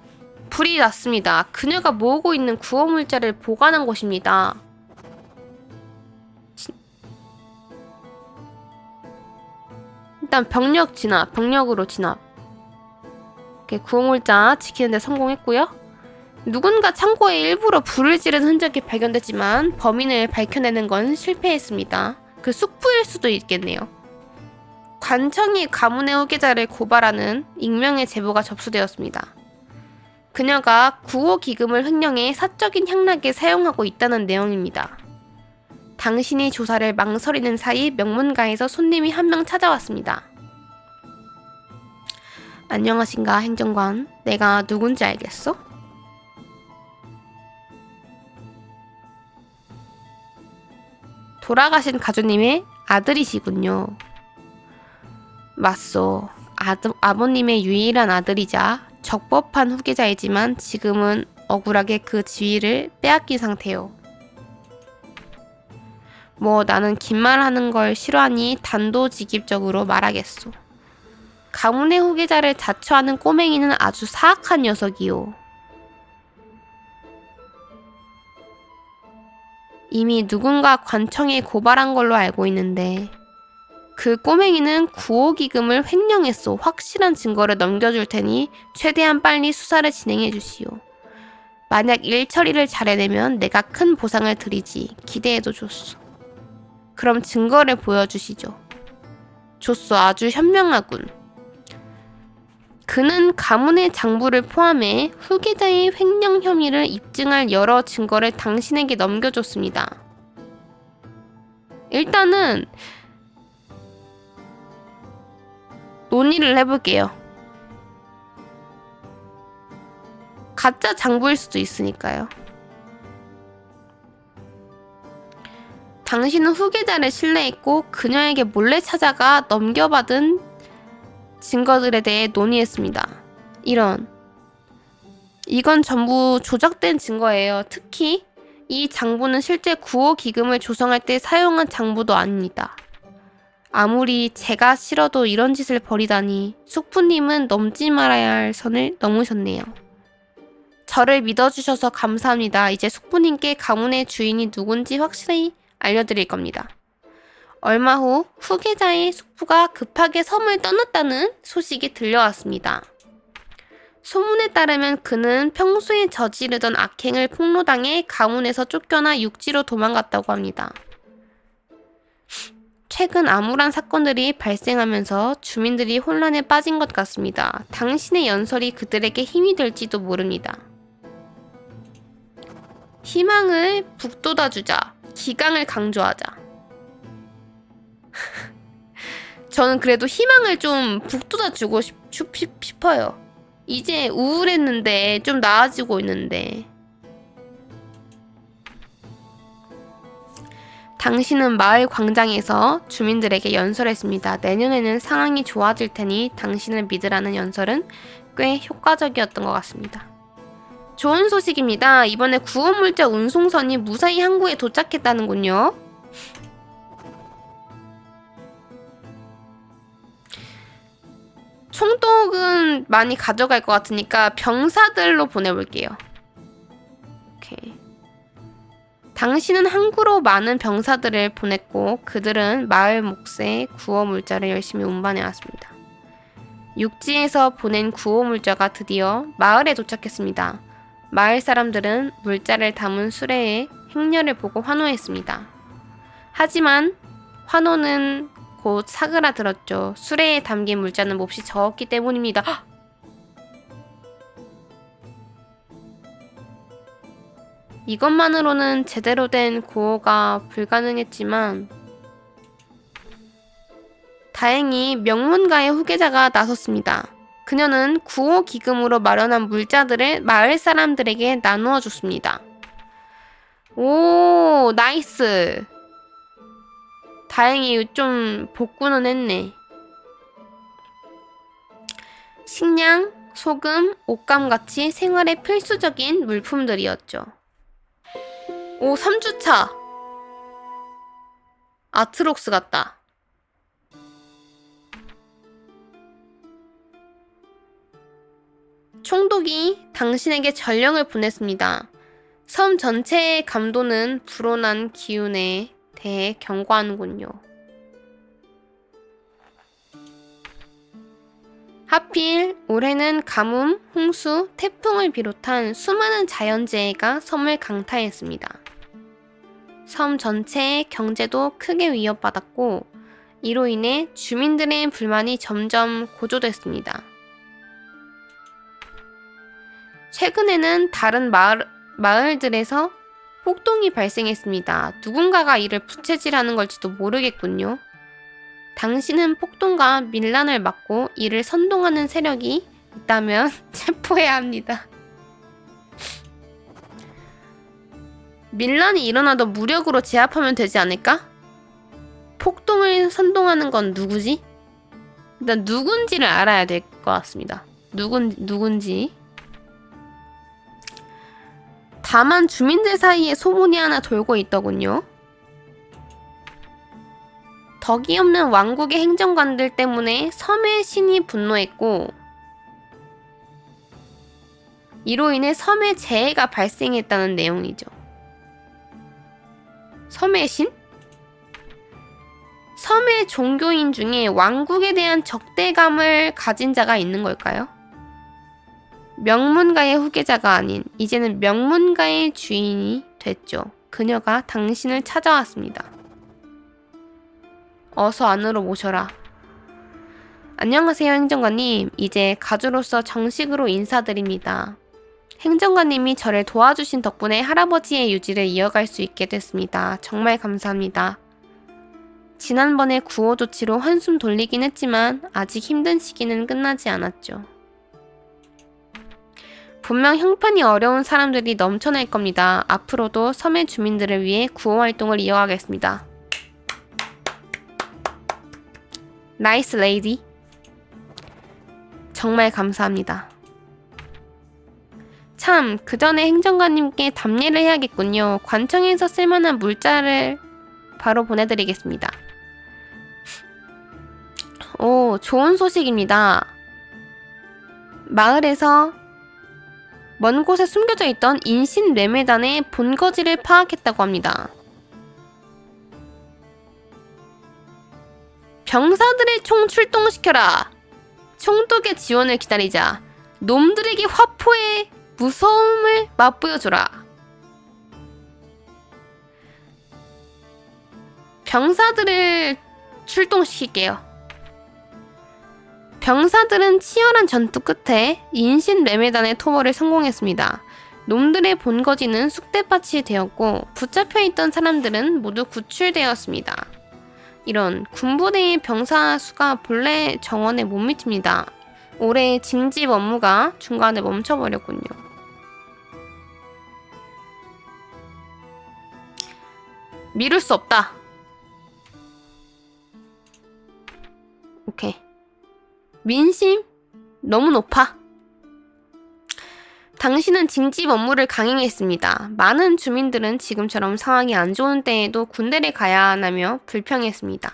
불이 났습니다. 그녀가 모으고 있는 구호물자를 보관한 곳입니다. 일단 병력으로 진압. 이렇게 구호물자 지키는데 성공했고요. 누군가 창고에 일부러 불을 지른 흔적이 발견됐지만 범인을 밝혀내는 건 실패했습니다. 그 숙부일 수도 있겠네요. 관청이 가문의 후계자를 고발하는 익명의 제보가 접수되었습니다. 그녀가 구호 기금을 횡령해 사적인 향락에 사용하고 있다는 내용입니다. 당신이 조사를 망설이는 사이 명문가에서 손님이 한 명 찾아왔습니다. 안녕하신가 행정관. 내가 누군지 알겠어? 돌아가신 가주님의 아들이시군요. 맞소. 아버님의 유일한 아들이자 적법한 후계자이지만 지금은 억울하게 그 지위를 빼앗긴 상태요. 나는 긴 말하는 걸 싫어하니 단도직입적으로 말하겠소. 가문의 후계자를 자처하는 꼬맹이는 아주 사악한 녀석이요. 이미 누군가 관청에 고발한 걸로 알고 있는데 그 꼬맹이는 구호기금을 횡령했소. 확실한 증거를 넘겨줄 테니 최대한 빨리 수사를 진행해 주시오. 만약 일 처리를 잘해내면 내가 큰 보상을 드리지. 기대해도 좋소. 그럼 증거를 보여주시죠. 좋소. 아주 현명하군. 그는 가문의 장부를 포함해 후계자의 횡령 혐의를 입증할 여러 증거를 당신에게 넘겨줬습니다. 일단은 논의를 해볼게요. 가짜 장부일 수도 있으니까요. 당신은 후계자를 신뢰했고 그녀에게 몰래 찾아가 넘겨받은 증거들에 대해 논의했습니다. 이건 전부 조작된 증거예요. 특히 이 장부는 실제 구호 기금을 조성할 때 사용한 장부도 아닙니다. 아무리 제가 싫어도 이런 짓을 벌이다니 숙부님은 넘지 말아야 할 선을 넘으셨네요. 저를 믿어주셔서 감사합니다. 이제 숙부님께 가문의 주인이 누군지 확실히 알려드릴 겁니다. 얼마 후 후계자의 숙부가 급하게 섬을 떠났다는 소식이 들려왔습니다. 소문에 따르면 그는 평소에 저지르던 악행을 폭로당해 가문에서 쫓겨나 육지로 도망갔다고 합니다. 최근 암울한 사건들이 발생하면서 주민들이 혼란에 빠진 것 같습니다. 당신의 연설이 그들에게 힘이 될지도 모릅니다. 희망을 북돋아주자. 기강을 강조하자. 저는 그래도 희망을 좀 북돋아주고 싶어요. 이제 우울했는데 좀 나아지고 있는데. 당신은 마을 광장에서 주민들에게 연설했습니다. 내년에는 상황이 좋아질 테니 당신을 믿으라는 연설은 꽤 효과적이었던 것 같습니다. 좋은 소식입니다. 이번에 구원물자 운송선이 무사히 항구에 도착했다는군요. 총독은 많이 가져갈 것 같으니까 병사들로 보내볼게요. 오케이. 당신은 항구로 많은 병사들을 보냈고 그들은 마을 몫의 구호 물자를 열심히 운반해 왔습니다. 육지에서 보낸 구호 물자가 드디어 마을에 도착했습니다. 마을 사람들은 물자를 담은 수레의 행렬을 보고 환호했습니다. 하지만 환호는 곧 사그라들었죠. 수레에 담긴 물자는 몹시 적었기 때문입니다. 헉! 이것만으로는 제대로 된 구호가 불가능했지만 다행히 명문가의 후계자가 나섰습니다. 그녀는 구호 기금으로 마련한 물자들을 마을 사람들에게 나누어 줬습니다. 오, 나이스. 다행히 좀 복구는 했네. 식량, 소금, 옷감같이 생활에 필수적인 물품들이었죠. 오, 3주차. 아트록스 같다. 총독이 당신에게 전령을 보냈습니다. 섬 전체의 감도는 불온한 기운에 대해 경고하는군요. 하필 올해는 가뭄, 홍수, 태풍을 비롯한 수많은 자연재해가 섬을 강타했습니다. 섬 전체의 경제도 크게 위협받았고 이로 인해 주민들의 불만이 점점 고조됐습니다. 최근에는 다른 마을들에서 폭동이 발생했습니다. 누군가가 이를 부채질하는 걸지도 모르겠군요. 당신은 폭동과 밀란을 막고 이를 선동하는 세력이 있다면 체포해야 합니다. 밀란이 일어나도 무력으로 제압하면 되지 않을까? 폭동을 선동하는 건 누구지? 일단 누군지를 알아야 될 것 같습니다. 누군지. 다만 주민들 사이에 소문이 하나 돌고 있더군요. 덕이 없는 왕국의 행정관들 때문에 섬의 신이 분노했고 이로 인해 섬에 재해가 발생했다는 내용이죠. 섬의 신? 섬의 종교인 중에 왕국에 대한 적대감을 가진 자가 있는 걸까요? 명문가의 후계자가 아닌 이제는 명문가의 주인이 됐죠. 그녀가 당신을 찾아왔습니다. 어서 안으로 모셔라. 안녕하세요, 행정관님. 이제 가주로서 정식으로 인사드립니다. 행정관님이 저를 도와주신 덕분에 할아버지의 유지를 이어갈 수 있게 됐습니다. 정말 감사합니다. 지난번에 구호 조치로 한숨 돌리긴 했지만 아직 힘든 시기는 끝나지 않았죠. 분명 형편이 어려운 사람들이 넘쳐날 겁니다. 앞으로도 섬의 주민들을 위해 구호 활동을 이어가겠습니다. 나이스 레이디. 정말 감사합니다. 참, 그 전에 행정관님께 답례를 해야겠군요. 관청에서 쓸만한 물자를 바로 보내드리겠습니다. 오, 좋은 소식입니다. 마을에서 먼 곳에 숨겨져 있던 인신매매단의 본거지를 파악했다고 합니다. 병사들의 총 출동시켜라. 총독의 지원을 기다리자. 놈들에게 화포의 무서움을 맛보여주라. 병사들을 출동시킬게요. 병사들은 치열한 전투 끝에 인신매매단의 토벌에 성공했습니다. 놈들의 본거지는 쑥대밭이 되었고 붙잡혀 있던 사람들은 모두 구출되었습니다. 이런 군부대의 병사 수가 본래 정원에 못 미칩니다. 올해 징집 업무가 중간에 멈춰버렸군요. 미룰 수 없다. 오케이. 민심 너무 높아. 당신은 징집 업무를 강행했습니다. 많은 주민들은 지금처럼 상황이 안 좋은 때에도 군대를 가야 하냐며 불평했습니다.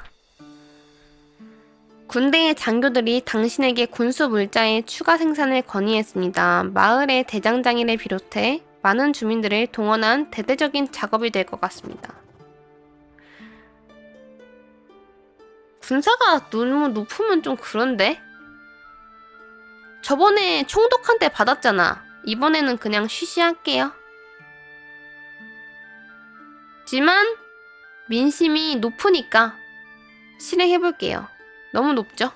군대의 장교들이 당신에게 군수 물자의 추가 생산을 건의했습니다. 마을의 대장장이를 비롯해 많은 주민들을 동원한 대대적인 작업이 될 것 같습니다. 군사가 너무 높으면 좀 그런데? 저번에 총독한테 받았잖아. 이번에는 그냥 쉬쉬할게요. 하지만 민심이 높으니까 실행해볼게요. 너무 높죠?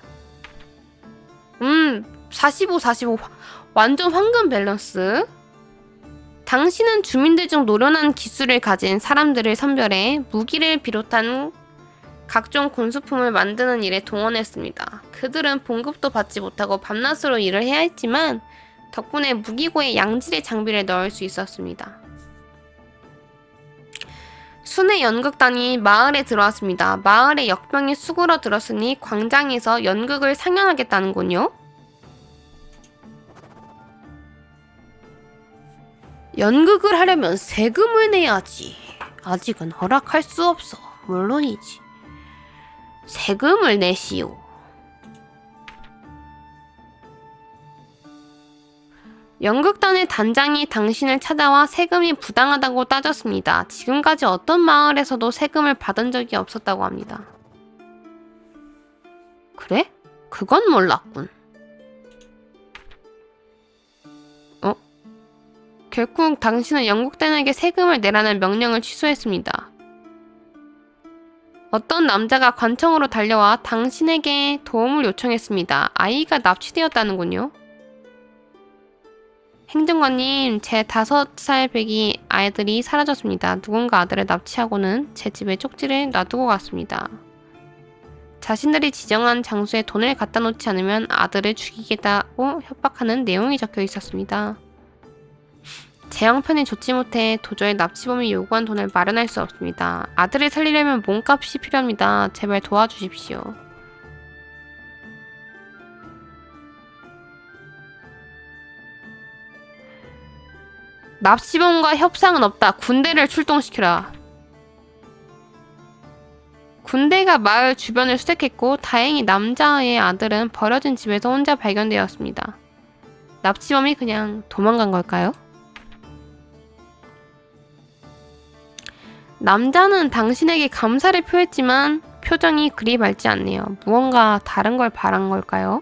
45, 45. 완전 황금 밸런스. 당신은 주민들 중 노련한 기술을 가진 사람들을 선별해 무기를 비롯한 각종 군수품을 만드는 일에 동원했습니다. 그들은 봉급도 받지 못하고 밤낮으로 일을 해야 했지만 덕분에 무기고에 양질의 장비를 넣을 수 있었습니다. 순회 연극단이 마을에 들어왔습니다. 마을에 역병이 수구러 들었으니 광장에서 연극을 상연하겠다는군요. 연극을 하려면 세금을 내야지. 아직은 허락할 수 없어. 물론이지. 세금을 내시오. 연극단의 단장이 당신을 찾아와 세금이 부당하다고 따졌습니다. 지금까지 어떤 마을에서도 세금을 받은 적이 없었다고 합니다. 그래? 그건 몰랐군. 결국 당신은 연극단에게 세금을 내라는 명령을 취소했습니다. 어떤 남자가 관청으로 달려와 당신에게 도움을 요청했습니다. 아이가 납치되었다는군요. 행정관님, 제 5살 배기 아이들이 사라졌습니다. 누군가 아들을 납치하고는 제 집에 쪽지를 놔두고 갔습니다. 자신들이 지정한 장소에 돈을 갖다 놓지 않으면 아들을 죽이겠다고 협박하는 내용이 적혀 있었습니다. 제 형편이 좋지 못해 도저히 납치범이 요구한 돈을 마련할 수 없습니다. 아들을 살리려면 몸값이 필요합니다. 제발 도와주십시오. 납치범과 협상은 없다. 군대를 출동시켜라. 군대가 마을 주변을 수색했고 다행히 남자의 아들은 버려진 집에서 혼자 발견되었습니다. 납치범이 그냥 도망간 걸까요? 남자는 당신에게 감사를 표했지만 표정이 그리 밝지 않네요. 무언가 다른 걸 바란 걸까요?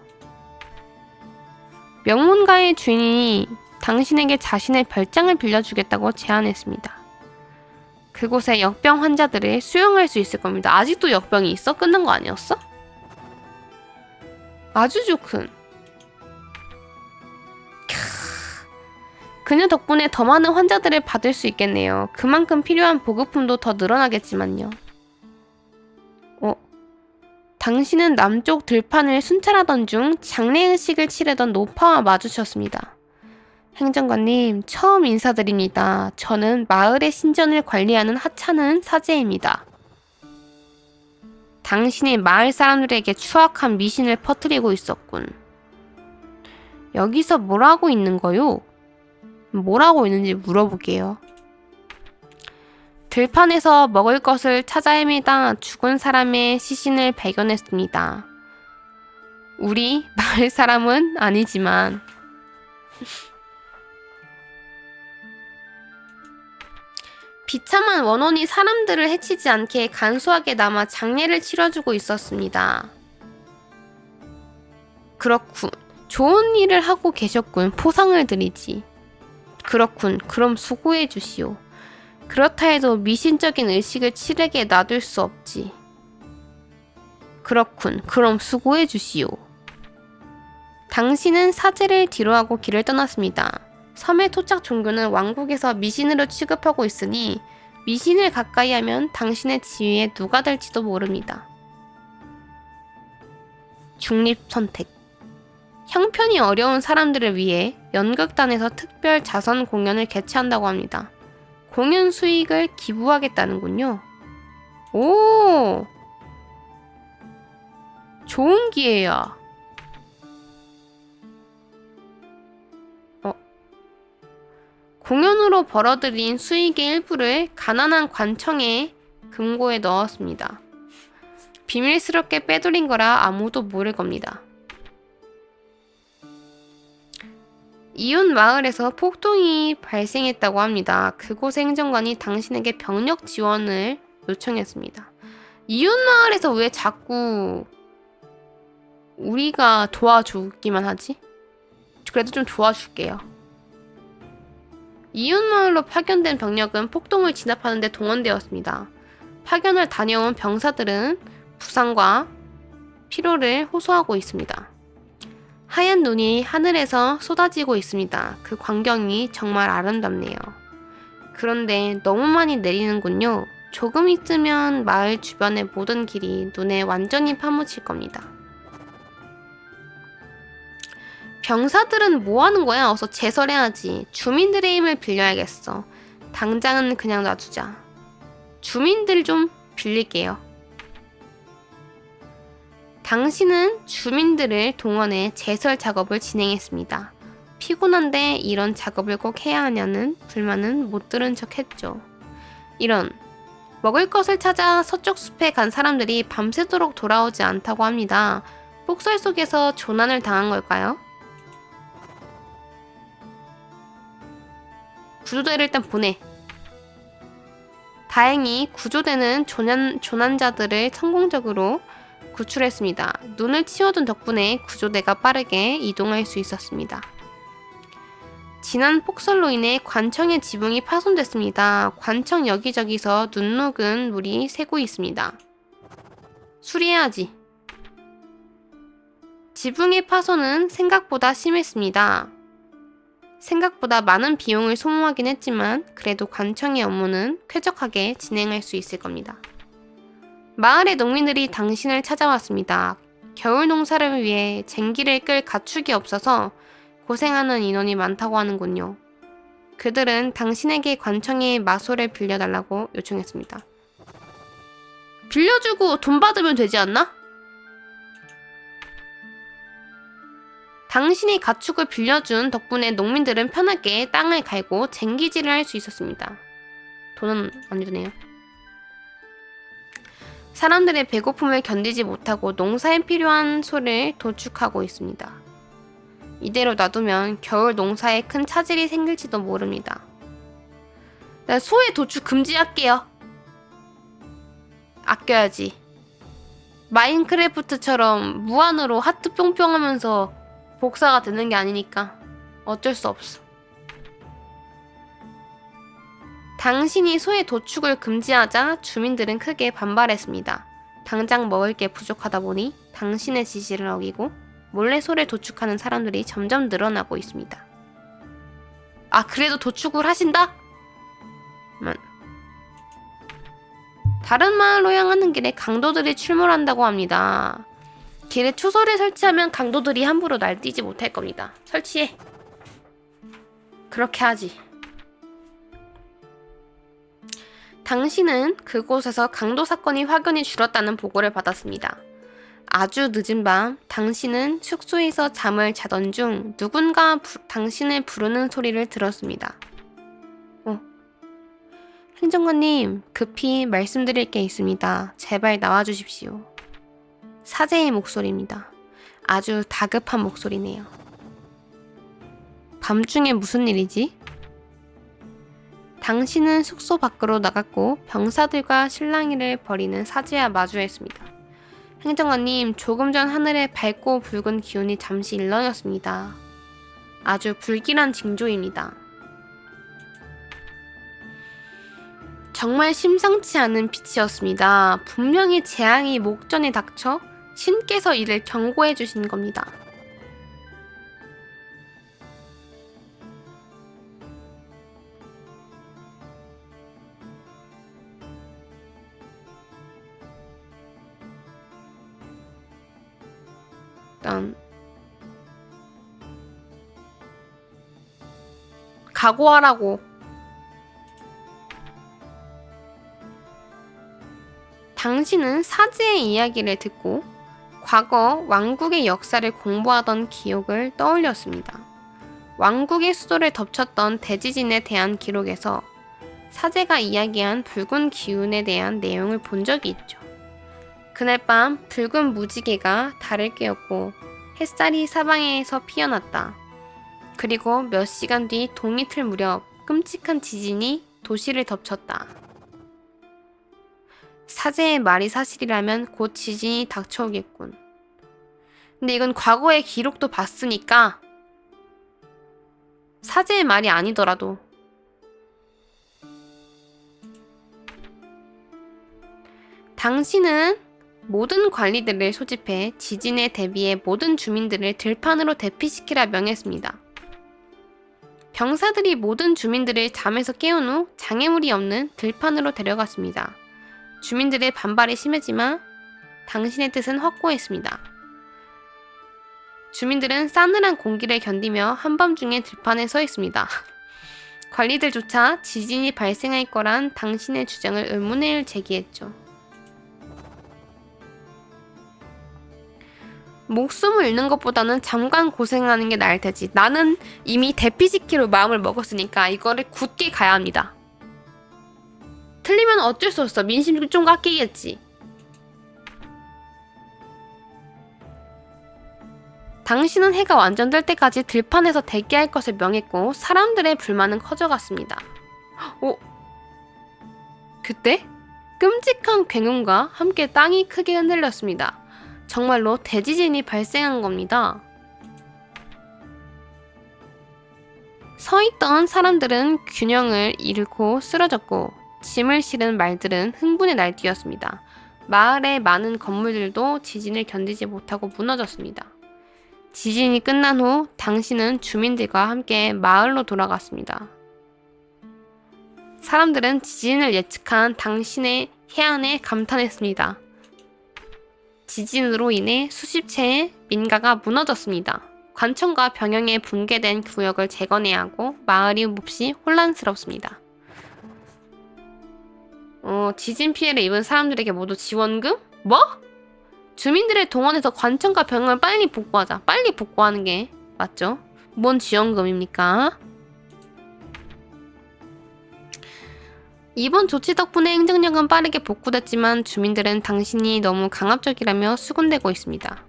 명문가의 주인이 당신에게 자신의 별장을 빌려주겠다고 제안했습니다. 그곳에 역병 환자들을 수용할 수 있을 겁니다. 아직도 역병이 있어? 끝난 거 아니었어? 아주 좋군. 그녀 덕분에 더 많은 환자들을 받을 수 있겠네요. 그만큼 필요한 보급품도 더 늘어나겠지만요. 당신은 남쪽 들판을 순찰하던 중 장례의식을 치르던 노파와 마주쳤습니다. 행정관님, 처음 인사드립니다. 저는 마을의 신전을 관리하는 하찮은 사제입니다. 당신이 마을 사람들에게 추악한 미신을 퍼뜨리고 있었군. 여기서 뭘 하고 있는 거요? 뭘 하고 있는지 물어볼게요. 들판에서 먹을 것을 찾아 헤매다 죽은 사람의 시신을 발견했습니다. 우리 마을 사람은 아니지만 비참한 원혼이 사람들을 해치지 않게 간소하게 남아 장례를 치러주고 있었습니다. 그렇군. 좋은 일을 하고 계셨군. 포상을 드리지. 그렇군. 그럼 수고해 주시오. 그렇다 해도 미신적인 의식을 칠하게 놔둘 수 없지. 그렇군. 그럼 수고해 주시오. 당신은 사제를 뒤로하고 길을 떠났습니다. 섬의 토착 종교는 왕국에서 미신으로 취급하고 있으니 미신을 가까이 하면 당신의 지위에 누가 될지도 모릅니다. 중립선택. 형편이 어려운 사람들을 위해 연극단에서 특별 자선 공연을 개최한다고 합니다. 공연 수익을 기부하겠다는군요. 오! 좋은 기회야. 공연으로 벌어들인 수익의 일부를 가난한 관청에 금고에 넣었습니다. 비밀스럽게 빼돌린 거라 아무도 모를 겁니다. 이웃 마을에서 폭동이 발생했다고 합니다. 그곳의 행정관이 당신에게 병력 지원을 요청했습니다. 이웃 마을에서 왜 자꾸 우리가 도와주기만 하지? 그래도 좀 도와줄게요. 이웃 마을로 파견된 병력은 폭동을 진압하는 데 동원되었습니다. 파견을 다녀온 병사들은 부상과 피로를 호소하고 있습니다. 하얀 눈이 하늘에서 쏟아지고 있습니다. 그 광경이 정말 아름답네요. 그런데 너무 많이 내리는군요. 조금 있으면 마을 주변의 모든 길이 눈에 완전히 파묻힐 겁니다. 병사들은 뭐 하는 거야? 어서 제설해야지. 주민들의 힘을 빌려야겠어. 당장은 그냥 놔두자. 주민들 좀 빌릴게요. 당신은 주민들을 동원해 제설 작업을 진행했습니다. 피곤한데 이런 작업을 꼭 해야 하냐는 불만은 못 들은 척 했죠. 이런, 먹을 것을 찾아 서쪽 숲에 간 사람들이 밤새도록 돌아오지 않다고 합니다. 폭설 속에서 조난을 당한 걸까요? 구조대를 일단 보내. 다행히 구조대는 조난자들을 성공적으로 구출했습니다. 눈을 치워둔 덕분에 구조대가 빠르게 이동할 수 있었습니다. 지난 폭설로 인해 관청의 지붕이 파손됐습니다. 관청 여기저기서 눈 녹은 물이 새고 있습니다. 수리해야지. 지붕의 파손은 생각보다 심했습니다. 생각보다 많은 비용을 소모하긴 했지만 그래도 관청의 업무는 쾌적하게 진행할 수 있을 겁니다. 마을의 농민들이 당신을 찾아왔습니다. 겨울 농사를 위해 쟁기를 끌 가축이 없어서 고생하는 인원이 많다고 하는군요. 그들은 당신에게 관청의 마소를 빌려달라고 요청했습니다. 빌려주고 돈 받으면 되지 않나? 당신이 가축을 빌려준 덕분에 농민들은 편하게 땅을 갈고 쟁기질을 할 수 있었습니다. 돈은 안 주네요. 사람들의 배고픔을 견디지 못하고 농사에 필요한 소를 도축하고 있습니다. 이대로 놔두면 겨울 농사에 큰 차질이 생길지도 모릅니다. 나 소의 도축 금지할게요. 아껴야지. 마인크래프트처럼 무한으로 하트 뿅뿅 하면서 복사가 되는 게 아니니까 어쩔 수 없어. 당신이 소의 도축을 금지하자 주민들은 크게 반발했습니다. 당장 먹을 게 부족하다 보니 당신의 지시를 어기고 몰래 소를 도축하는 사람들이 점점 늘어나고 있습니다. 아, 그래도 도축을 하신다? 다른 마을로 향하는 길에 강도들이 출몰한다고 합니다. 길에 초소를 설치하면 강도들이 함부로 날뛰지 못할 겁니다. 설치해. 그렇게 하지. 당신은 그곳에서 강도 사건이 확연히 줄었다는 보고를 받았습니다. 아주 늦은 밤, 당신은 숙소에서 잠을 자던 중 누군가 당신을 부르는 소리를 들었습니다. 행정관님, 급히 말씀드릴 게 있습니다. 제발 나와주십시오. 사제의 목소리입니다. 아주 다급한 목소리네요. 밤중에 무슨 일이지? 당신은 숙소 밖으로 나갔고 병사들과 실랑이를 벌이는 사제와 마주했습니다. 행정관님, 조금 전 하늘에 밝고 붉은 기운이 잠시 일렁였습니다. 아주 불길한 징조입니다. 정말 심상치 않은 빛이었습니다. 분명히 재앙이 목전에 닥쳐 신께서 이를 경고해 주신 겁니다. 일단 각오하라고. 당신은 사제의 이야기를 듣고 과거 왕국의 역사를 공부하던 기억을 떠올렸습니다. 왕국의 수도를 덮쳤던 대지진에 대한 기록에서 사제가 이야기한 붉은 기운에 대한 내용을 본 적이 있죠. 그날 밤 붉은 무지개가 달을 깨웠고 햇살이 사방에서 피어났다. 그리고 몇 시간 뒤 동이틀 무렵 끔찍한 지진이 도시를 덮쳤다. 사제의 말이 사실이라면 곧 지진이 닥쳐오겠군. 근데 이건 과거의 기록도 봤으니까 사제의 말이 아니더라도 당신은 모든 관리들을 소집해 지진에 대비해 모든 주민들을 들판으로 대피시키라 명했습니다. 병사들이 모든 주민들을 잠에서 깨운 후 장애물이 없는 들판으로 데려갔습니다. 주민들의 반발이 심했지만 당신의 뜻은 확고했습니다. 주민들은 싸늘한 공기를 견디며 한밤중에 들판에 서 있습니다. 관리들조차 지진이 발생할 거란 당신의 주장을 의문을 제기했죠. 목숨을 잃는 것보다는 잠깐 고생하는 게 나을 테지. 나는 이미 대피시키로 마음을 먹었으니까 이거를 굳게 가야 합니다. 틀리면 어쩔 수 없어. 민심 좀 깎이겠지. 당신은 해가 완전 뜰 때까지 들판에서 대기할 것을 명했고 사람들의 불만은 커져갔습니다. 그때 끔찍한 굉음과 함께 땅이 크게 흔들렸습니다. 정말로 대지진이 발생한 겁니다. 서 있던 사람들은 균형을 잃고 쓰러졌고 짐을 실은 말들은 흥분에 날뛰었습니다. 마을의 많은 건물들도 지진을 견디지 못하고 무너졌습니다. 지진이 끝난 후 당신은 주민들과 함께 마을로 돌아갔습니다. 사람들은 지진을 예측한 당신의 해안에 감탄했습니다. 지진으로 인해 수십 채의 민가가 무너졌습니다. 관청과 병영에 붕괴된 구역을 재건해야 하고 마을이 몹시 혼란스럽습니다. 지진 피해를 입은 사람들에게 모두 지원금? 뭐? 주민들을 동원해서 관청과 병영을 빨리 복구하자. 빨리 복구하는 게 맞죠? 뭔 지원금입니까? 이번 조치 덕분에 행정력은 빠르게 복구됐지만 주민들은 당신이 너무 강압적이라며 수군대고 있습니다.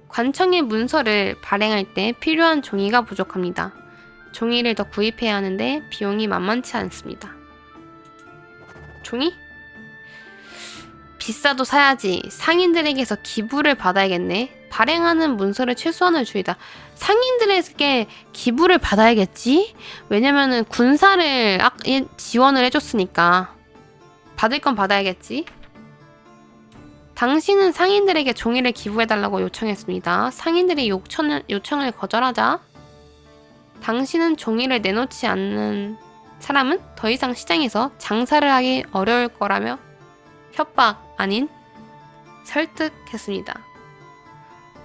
관청의 문서를 발행할 때 필요한 종이가 부족합니다. 종이를 더 구입해야 하는데 비용이 만만치 않습니다. 종이? 비싸도 사야지. 상인들에게서 기부를 받아야겠네. 발행하는 문서를 최소한을 줄이다. 상인들에게 기부를 받아야겠지? 왜냐면은 군사를 지원을 해줬으니까 받을 건 받아야겠지? 당신은 상인들에게 종이를 기부해달라고 요청했습니다. 상인들이 요청을 거절하자 당신은 종이를 내놓지 않는 사람은 더 이상 시장에서 장사를 하기 어려울 거라며 협박 아닌 설득했습니다.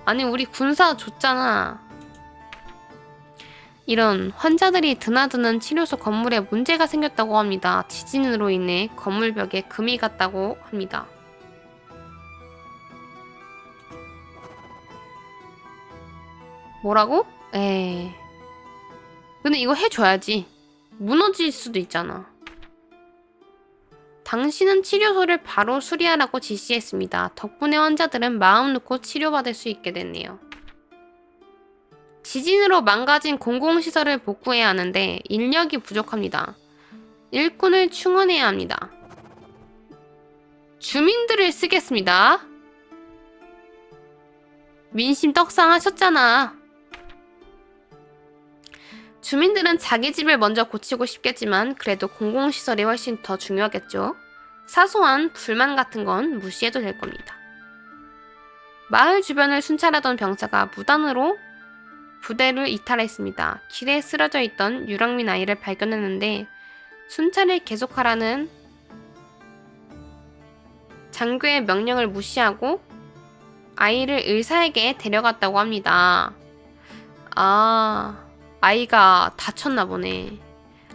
아니 우리 군사 줬잖아. 이런 환자들이 드나드는 치료소 건물에 문제가 생겼다고 합니다. 지진으로 인해 건물벽에 금이 갔다고 합니다. 뭐라고? 근데 이거 해줘야지. 무너질 수도 있잖아. 당신은 치료소를 바로 수리하라고 지시했습니다. 덕분에 환자들은 마음 놓고 치료받을 수 있게 됐네요. 지진으로 망가진 공공시설을 복구해야 하는데 인력이 부족합니다. 일꾼을 충원해야 합니다. 주민들을 쓰겠습니다. 민심 떡상하셨잖아. 주민들은 자기 집을 먼저 고치고 싶겠지만 그래도 공공시설이 훨씬 더 중요하겠죠. 사소한 불만 같은 건 무시해도 될 겁니다. 마을 주변을 순찰하던 병사가 무단으로 부대를 이탈했습니다. 길에 쓰러져 있던 유랑민 아이를 발견했는데 순찰을 계속하라는 장교의 명령을 무시하고 아이를 의사에게 데려갔다고 합니다. 아이가 다쳤나 보네.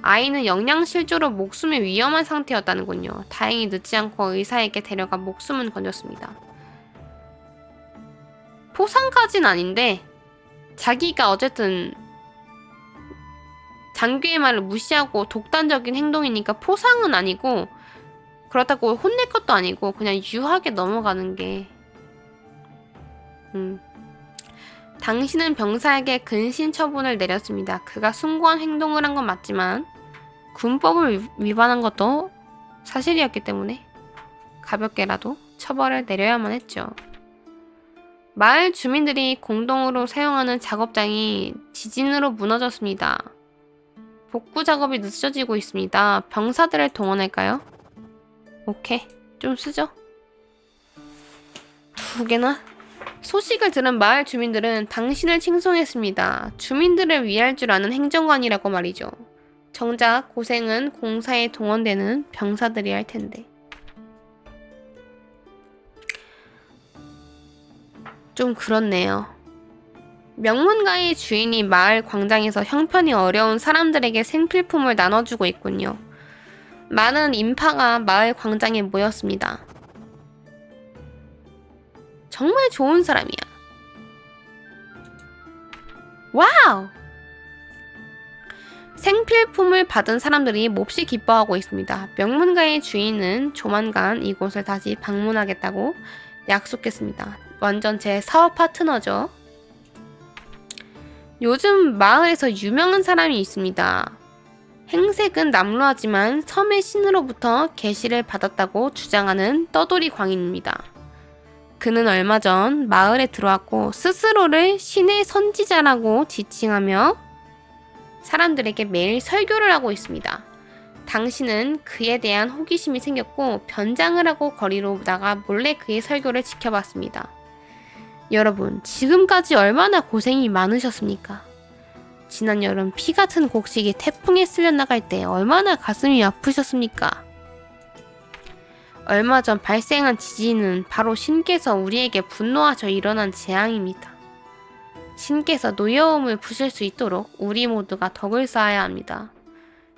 아이는 영양실조로 목숨이 위험한 상태였다는군요. 다행히 늦지 않고 의사에게 데려가 목숨은 건졌습니다. 포상까진 아닌데 자기가 어쨌든 장교의 말을 무시하고 독단적인 행동이니까 포상은 아니고 그렇다고 혼낼 것도 아니고 그냥 유하게 넘어가는 게 당신은 병사에게 근신 처분을 내렸습니다. 그가 숭고한 행동을 한 건 맞지만 군법을 위반한 것도 사실이었기 때문에 가볍게라도 처벌을 내려야만 했죠. 마을 주민들이 공동으로 사용하는 작업장이 지진으로 무너졌습니다. 복구 작업이 늦어지고 있습니다. 병사들을 동원할까요? 오케이, 좀 쓰죠. 2개나? 소식을 들은 마을 주민들은 당신을 칭송했습니다. 주민들을 위할 줄 아는 행정관이라고 말이죠. 정작 고생은 공사에 동원되는 병사들이 할 텐데. 좀 그렇네요. 명문가의 주인이 마을 광장에서 형편이 어려운 사람들에게 생필품을 나눠주고 있군요. 많은 인파가 마을 광장에 모였습니다. 정말 좋은 사람이야. 와우! 생필품을 받은 사람들이 몹시 기뻐하고 있습니다. 명문가의 주인은 조만간 이곳을 다시 방문하겠다고 약속했습니다. 완전 제 사업 파트너죠. 요즘 마을에서 유명한 사람이 있습니다. 행색은 남루하지만 섬의 신으로부터 계시를 받았다고 주장하는 떠돌이 광인입니다. 그는 얼마 전 마을에 들어왔고 스스로를 신의 선지자라고 지칭하며 사람들에게 매일 설교를 하고 있습니다. 당신은 그에 대한 호기심이 생겼고 변장을 하고 거리로 나가 몰래 그의 설교를 지켜봤습니다. 여러분, 지금까지 얼마나 고생이 많으셨습니까? 지난 여름 피 같은 곡식이 태풍에 쓸려 나갈 때 얼마나 가슴이 아프셨습니까? 얼마 전 발생한 지진은 바로 신께서 우리에게 분노하셔 일어난 재앙입니다. 신께서 노여움을 푸실 수 있도록 우리 모두가 덕을 쌓아야 합니다.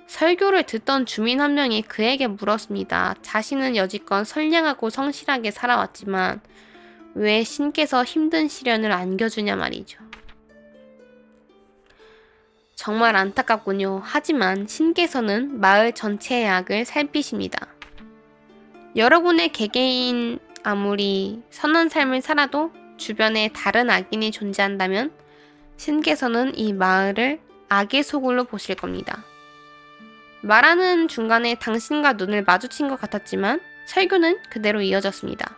설교를 듣던 주민 한 명이 그에게 물었습니다. 자신은 여지껏 선량하고 성실하게 살아왔지만 왜 신께서 힘든 시련을 안겨주냐 말이죠. 정말 안타깝군요. 하지만 신께서는 마을 전체의 악을 살피십니다. 여러분의 개개인 아무리 선한 삶을 살아도 주변에 다른 악인이 존재한다면 신께서는 이 마을을 악의 소굴로 보실 겁니다. 말하는 중간에 당신과 눈을 마주친 것 같았지만 설교는 그대로 이어졌습니다.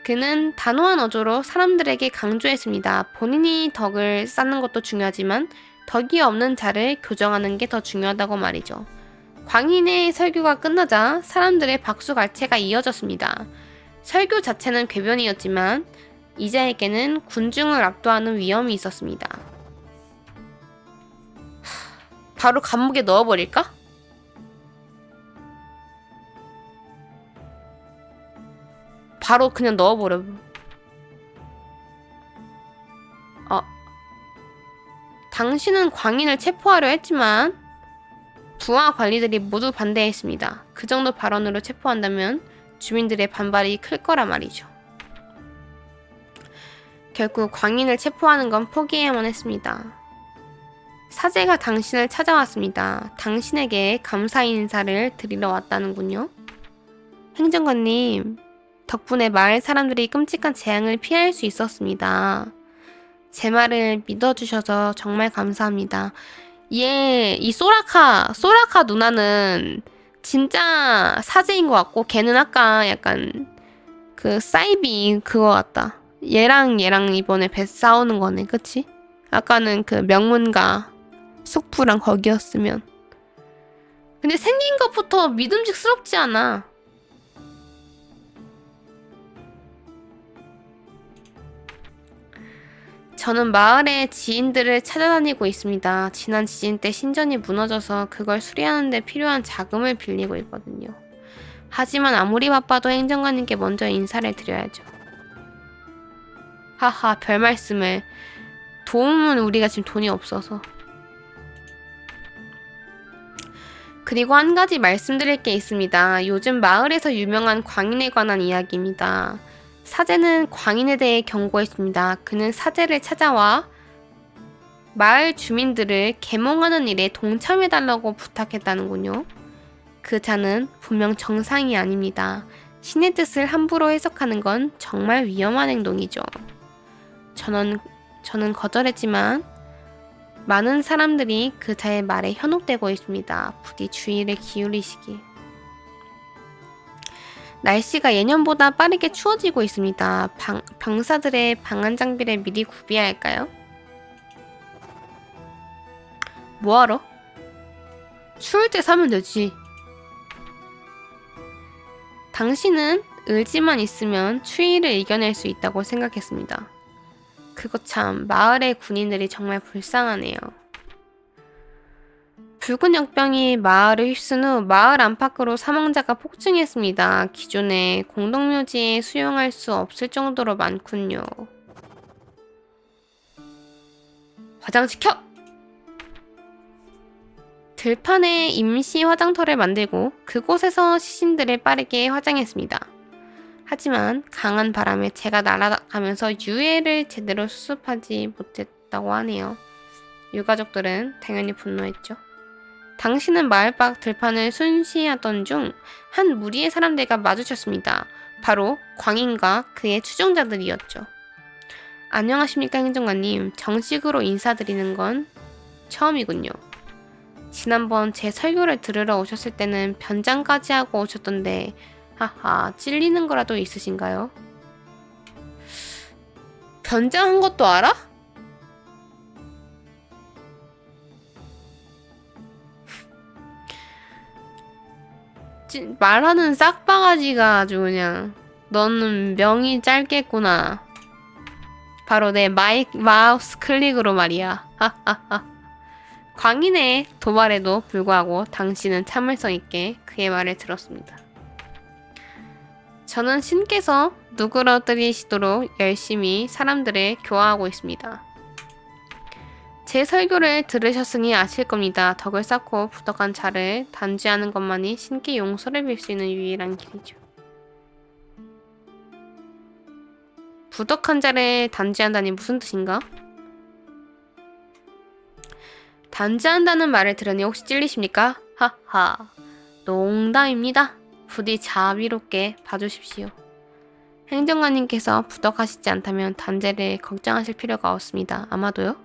그는 단호한 어조로 사람들에게 강조했습니다. 본인이 덕을 쌓는 것도 중요하지만 덕이 없는 자를 교정하는 게 더 중요하다고 말이죠. 광인의 설교가 끝나자 사람들의 박수갈채가 이어졌습니다. 설교 자체는 궤변이었지만 이자에게는 군중을 압도하는 위험이 있었습니다. 바로 감옥에 넣어버릴까? 바로 그냥 넣어버려. 당신은 광인을 체포하려 했지만 부하 관리들이 모두 반대했습니다. 그 정도 발언으로 체포한다면 주민들의 반발이 클 거라 말이죠. 결국 광인을 체포하는 건 포기해야만 했습니다. 사제가 당신을 찾아왔습니다. 당신에게 감사 인사를 드리러 왔다는군요. 행정관님, 덕분에 마을 사람들이 끔찍한 재앙을 피할 수 있었습니다. 제 말을 믿어주셔서 정말 감사합니다. 이 소라카 누나는 진짜 사제인 것 같고, 걔는 아까 약간 그 사이비 그거 같다. 얘랑 이번에 배 싸우는 거네, 그치? 아까는 그 명문가 숙부랑 거기였으면. 근데 생긴 것부터 믿음직스럽지 않아. 저는 마을의 지인들을 찾아다니고 있습니다. 지난 지진 때 신전이 무너져서 그걸 수리하는 데 필요한 자금을 빌리고 있거든요. 하지만 아무리 바빠도 행정관님께 먼저 인사를 드려야죠. 하하, 별 말씀을. 도움은 우리가 지금 돈이 없어서. 그리고 한 가지 말씀드릴 게 있습니다. 요즘 마을에서 유명한 광인에 관한 이야기입니다. 사제는 광인에 대해 경고했습니다. 그는 사제를 찾아와 마을 주민들을 계몽하는 일에 동참해달라고 부탁했다는군요. 그 자는 분명 정상이 아닙니다. 신의 뜻을 함부로 해석하는 건 정말 위험한 행동이죠. 저는 거절했지만 많은 사람들이 그 자의 말에 현혹되고 있습니다. 부디 주의를 기울이시길. 날씨가 예년보다 빠르게 추워지고 있습니다. 병사들의 방한 장비를 미리 구비해야 할까요? 뭐하러? 추울 때 사면 되지. 당신은 의지만 있으면 추위를 이겨낼 수 있다고 생각했습니다. 그거 참, 마을의 군인들이 정말 불쌍하네요. 붉은 역병이 마을을 휩쓴 후 마을 안팎으로 사망자가 폭증했습니다. 기존의 공동묘지에 수용할 수 없을 정도로 많군요. 화장시켜! 들판에 임시 화장터를 만들고 그곳에서 시신들을 빠르게 화장했습니다. 하지만 강한 바람에 재가 날아가면서 유해를 제대로 수습하지 못했다고 하네요. 유가족들은 당연히 분노했죠. 당신은 마을 밖 들판을 순시하던 중 한 무리의 사람들과 마주쳤습니다. 바로 광인과 그의 추종자들이었죠. 안녕하십니까 행정관님. 정식으로 인사드리는 건 처음이군요. 지난번 제 설교를 들으러 오셨을 때는 변장까지 하고 오셨던데 하하, 찔리는 거라도 있으신가요? 변장한 것도 알아? 말하는 싹바가지가 아주 그냥 너는 명이 짧겠구나. 바로 내 마우스 클릭으로 말이야. 하하하. 광인의 도발에도 불구하고 당신은 참을성 있게 그의 말을 들었습니다. 저는 신께서 누그러뜨리시도록 열심히 사람들을 교화하고 있습니다. 제 설교를 들으셨으니 아실 겁니다. 덕을 쌓고 부덕한 자를 단죄하는 것만이 신께 용서를 빌 수 있는 유일한 길이죠. 부덕한 자를 단죄한다니 무슨 뜻인가? 단죄한다는 말을 들으니 혹시 찔리십니까? 하하, 농담입니다. 부디 자비롭게 봐주십시오. 행정관님께서 부덕하시지 않다면 단죄를 걱정하실 필요가 없습니다. 아마도요?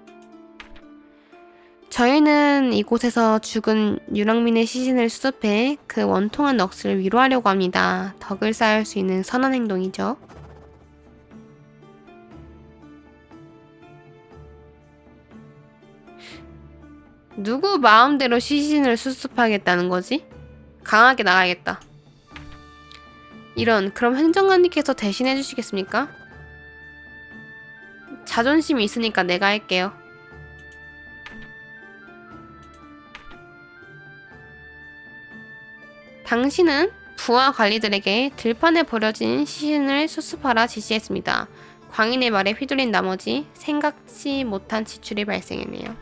저희는 이곳에서 죽은 유랑민의 시신을 수습해 그 원통한 넋을 위로하려고 합니다. 덕을 쌓을 수 있는 선한 행동이죠. 누구 마음대로 시신을 수습하겠다는 거지? 강하게 나가야겠다. 그럼 행정관님께서 대신해 주시겠습니까? 자존심이 있으니까 내가 할게요. 당신은 부하 관리들에게 들판에 버려진 시신을 수습하라 지시했습니다. 광인의 말에 휘둘린 나머지 생각지 못한 지출이 발생했네요.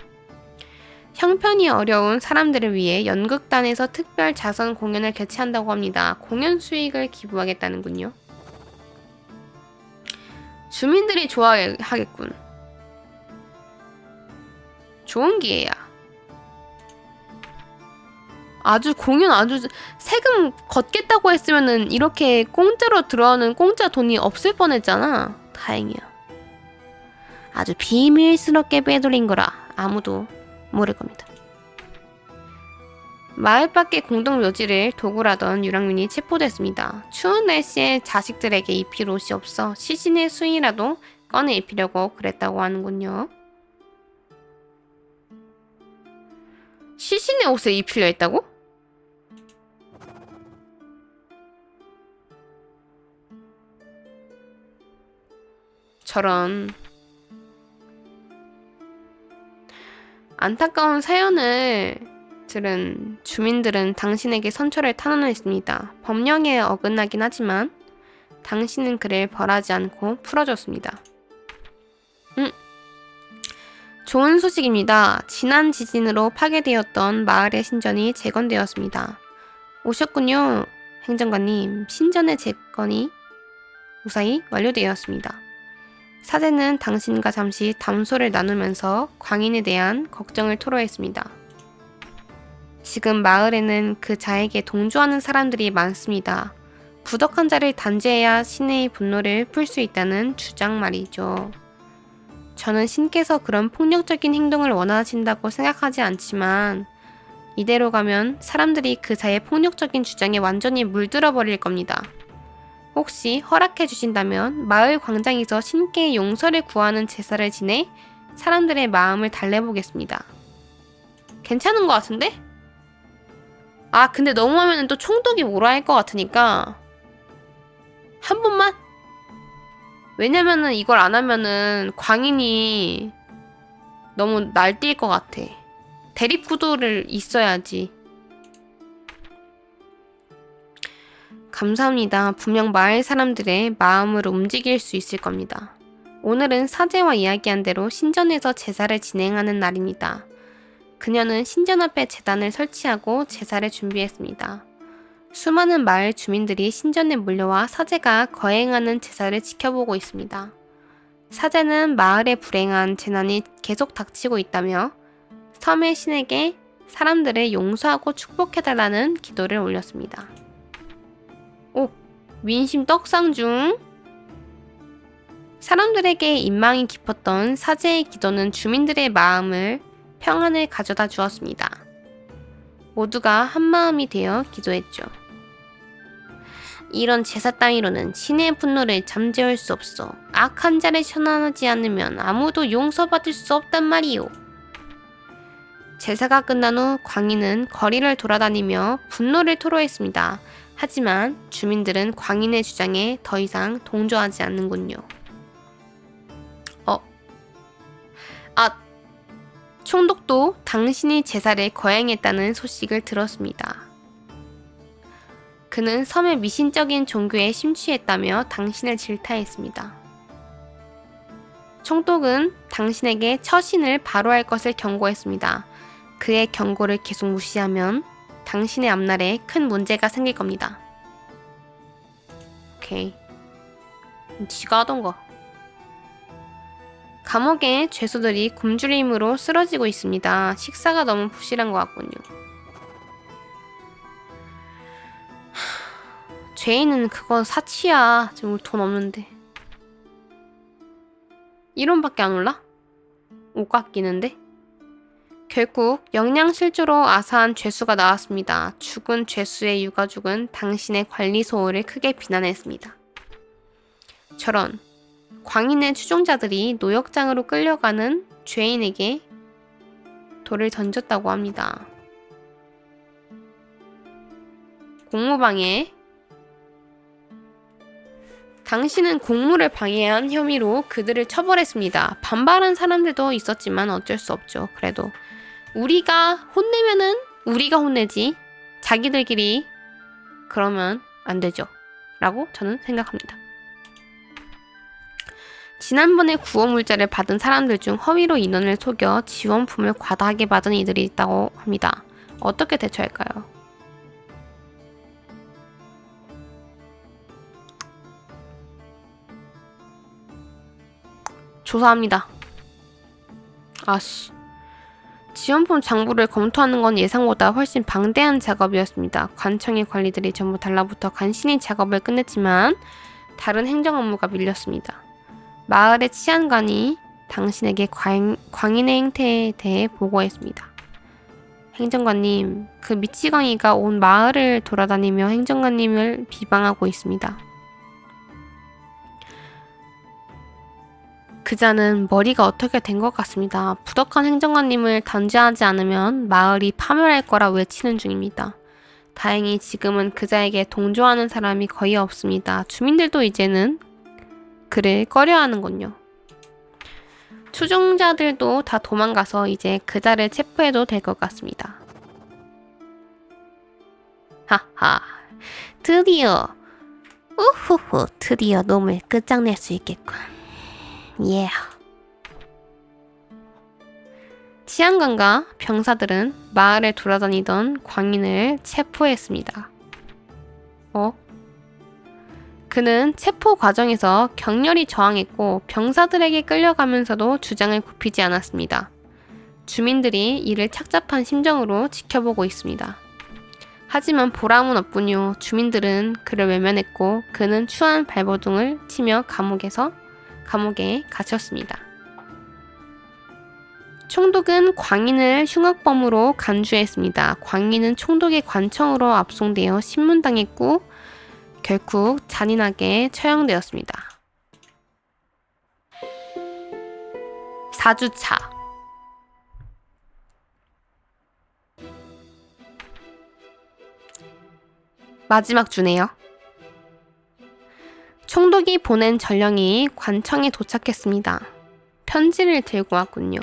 형편이 어려운 사람들을 위해 연극단에서 특별 자선 공연을 개최한다고 합니다. 공연 수익을 기부하겠다는군요. 주민들이 좋아하겠군. 좋은 기회야. 공연 세금 걷겠다고 했으면은 이렇게 공짜로 들어오는 공짜 돈이 없을 뻔했잖아. 다행이야. 아주 비밀스럽게 빼돌린 거라 아무도 모를 겁니다. 마을 밖의 공동 묘지를 도굴하던 유랑민이 체포됐습니다. 추운 날씨에 자식들에게 입힐 옷이 없어 시신의 수이라도 꺼내 입히려고 그랬다고 하는군요. 시신의 옷을 입히려 했다고? 저런 안타까운 사연을 들은 주민들은 당신에게 선처를 탄원했습니다. 법령에 어긋나긴 하지만 당신은 그를 벌하지 않고 풀어줬습니다. 좋은 소식입니다. 지난 지진으로 파괴되었던 마을의 신전이 재건되었습니다. 오셨군요. 행정관님, 신전의 재건이 무사히 완료되었습니다. 사제는 당신과 잠시 담소를 나누면서 광인에 대한 걱정을 토로했습니다. 지금 마을에는 그 자에게 동조하는 사람들이 많습니다. 부덕한 자를 단죄해야 신의 분노를 풀 수 있다는 주장 말이죠. 저는 신께서 그런 폭력적인 행동을 원하신다고 생각하지 않지만 이대로 가면 사람들이 그 자의 폭력적인 주장에 완전히 물들어 버릴 겁니다. 혹시 허락해 주신다면 마을 광장에서 신께 용서를 구하는 제사를 지내 사람들의 마음을 달래보겠습니다. 괜찮은 것 같은데? 아, 근데 너무 하면 또 총독이 뭐라 할 것 같으니까 한 번만? 왜냐면은 이걸 안 하면은 광인이 너무 날뛸 것 같아. 대립구도를 있어야지. 감사합니다. 분명 마을 사람들의 마음을 움직일 수 있을 겁니다. 오늘은 사제와 이야기한 대로 신전에서 제사를 진행하는 날입니다. 그녀는 신전 앞에 제단을 설치하고 제사를 준비했습니다. 수많은 마을 주민들이 신전에 몰려와 사제가 거행하는 제사를 지켜보고 있습니다. 사제는 마을에 불행한 재난이 계속 닥치고 있다며 섬의 신에게 사람들을 용서하고 축복해달라는 기도를 올렸습니다. 오, 민심 떡상 중. 사람들에게 인망이 깊었던 사제의 기도는 주민들의 마음을 평안을 가져다 주었습니다. 모두가 한마음이 되어 기도했죠. 이런 제사 따위로는 신의 분노를 잠재울 수 없어. 악한 자를 처단하지 않으면 아무도 용서받을 수 없단 말이오. 제사가 끝난 후 광인은 거리를 돌아다니며 분노를 토로했습니다. 하지만 주민들은 광인의 주장에 더 이상 동조하지 않는군요. 총독도 당신이 제사를 거행했다는 소식을 들었습니다. 그는 섬의 미신적인 종교에 심취했다며 당신을 질타했습니다. 총독은 당신에게 처신을 바로 할 것을 경고했습니다. 그의 경고를 계속 무시하면 당신의 앞날에 큰 문제가 생길 겁니다. 오케이. 지가 하던 거. 감옥에 죄수들이 굶주림으로 쓰러지고 있습니다. 식사가 너무 부실한 것 같군요. 죄인은 그건 사치야. 지금 돈 없는데. 1원밖에 안 올라? 옷 깎이는데? 결국 영양실조로 아사한 죄수가 나왔습니다. 죽은 죄수의 유가족은 당신의 관리 소홀을 크게 비난했습니다. 저런 광인의 추종자들이 노역장으로 끌려가는 죄인에게 돌을 던졌다고 합니다. 공무방해. 당신은 공무를 방해한 혐의로 그들을 처벌했습니다. 반발한 사람들도 있었지만 어쩔 수 없죠. 그래도 우리가 혼내면은 우리가 혼내지 자기들끼리 그러면 안 되죠. 라고 저는 생각합니다. 지난번에 구호물자를 받은 사람들 중 허위로 인원을 속여 지원품을 과다하게 받은 이들이 있다고 합니다. 어떻게 대처할까요? 조사합니다. 아씨. 지원품 장부를 검토하는 건 예상보다 훨씬 방대한 작업이었습니다. 관청의 관리들이 전부 달라붙어 간신히 작업을 끝냈지만 다른 행정 업무가 밀렸습니다. 마을의 치안관이 당신에게 광인의 행태에 대해 보고했습니다. 행정관님, 그 미치광이가 온 마을을 돌아다니며 행정관님을 비방하고 있습니다. 그자는 머리가 어떻게 된 것 같습니다. 부덕한 행정관님을 단죄하지 않으면 마을이 파멸할 거라 외치는 중입니다. 다행히 지금은 그자에게 동조하는 사람이 거의 없습니다. 주민들도 이제는 그를 꺼려하는군요. 추종자들도 다 도망가서 이제 그자를 체포해도 될 것 같습니다. 하하, 드디어 놈을 끝장낼 수 있겠군. 예. 치안관과 병사들은 마을에 돌아다니던 광인을 체포했습니다. 그는 체포 과정에서 격렬히 저항했고 병사들에게 끌려가면서도 주장을 굽히지 않았습니다. 주민들이 이를 착잡한 심정으로 지켜보고 있습니다. 하지만 보람은 없군요. 주민들은 그를 외면했고 그는 추한 발버둥을 치며 감옥에 갇혔습니다. 총독은 광인을 흉악범으로 간주했습니다. 광인은 총독의 관청으로 압송되어 신문당했고 결국 잔인하게 처형되었습니다. 4주차 마지막 주네요. 총독이 보낸 전령이 관청에 도착했습니다. 편지를 들고 왔군요.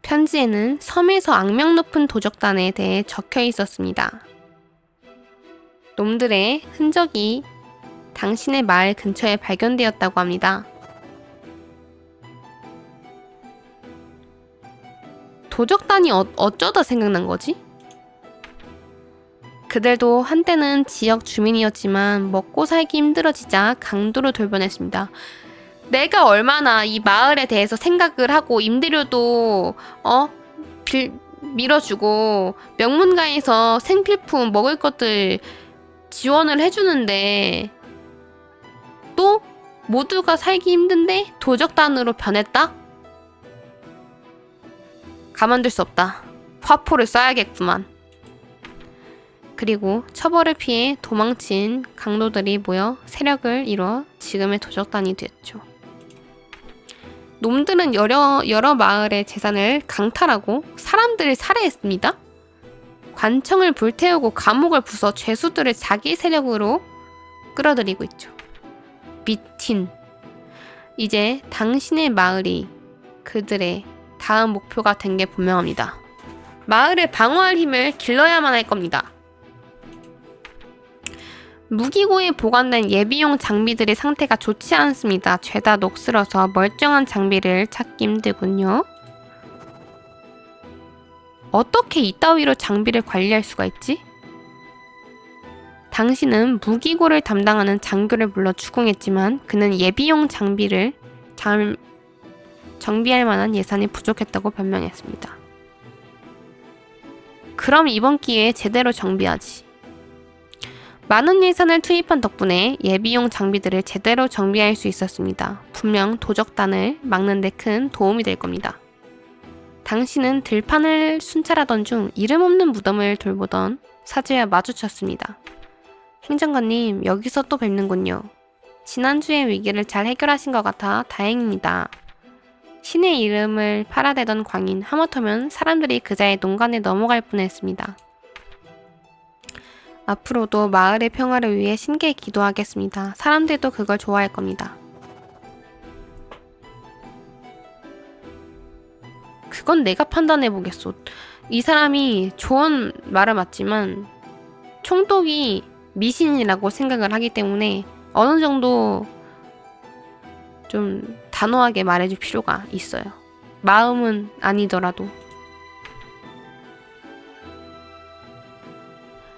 편지에는 섬에서 악명 높은 도적단에 대해 적혀 있었습니다. 놈들의 흔적이 당신의 마을 근처에 발견되었다고 합니다. 도적단이 어쩌다 생각난 거지? 그들도 한때는 지역 주민이었지만 먹고 살기 힘들어지자 강도로 돌변했습니다. 내가 얼마나 이 마을에 대해서 생각을 하고 임대료도 밀어주고 명문가에서 생필품 먹을 것들 지원을 해주는데 또 모두가 살기 힘든데 도적단으로 변했다? 가만둘 수 없다. 화포를 쏴야겠구만. 그리고 처벌을 피해 도망친 강도들이 모여 세력을 이뤄 지금의 도적단이 됐죠. 놈들은 여러 마을의 재산을 강탈하고 사람들을 살해했습니다. 관청을 불태우고 감옥을 부숴 죄수들을 자기 세력으로 끌어들이고 있죠. 미친. 이제 당신의 마을이 그들의 다음 목표가 된 게 분명합니다. 마을을 방어할 힘을 길러야만 할 겁니다. 무기고에 보관된 예비용 장비들의 상태가 좋지 않습니다. 죄다 녹슬어서 멀쩡한 장비를 찾기 힘들군요. 어떻게 이따위로 장비를 관리할 수가 있지? 당신은 무기고를 담당하는 장교를 불러 추궁했지만 그는 예비용 장비를 정비할 만한 예산이 부족했다고 변명했습니다. 그럼 이번 기회에 제대로 정비하지. 많은 예산을 투입한 덕분에 예비용 장비들을 제대로 정비할 수 있었습니다. 분명 도적단을 막는 데 큰 도움이 될 겁니다. 당신은 들판을 순찰하던 중 이름 없는 무덤을 돌보던 사제와 마주쳤습니다. 행정관님, 여기서 또 뵙는군요. 지난주의 위기를 잘 해결하신 것 같아 다행입니다. 신의 이름을 팔아대던 광인, 하마터면 사람들이 그자의 농간에 넘어갈 뻔했습니다. 앞으로도 마을의 평화를 위해 신께 기도하겠습니다. 사람들도 그걸 좋아할 겁니다. 그건 내가 판단해보겠소. 이 사람이 좋은 말은 맞지만 총독이 미신이라고 생각을 하기 때문에 어느 정도 좀 단호하게 말해줄 필요가 있어요. 마음은 아니더라도.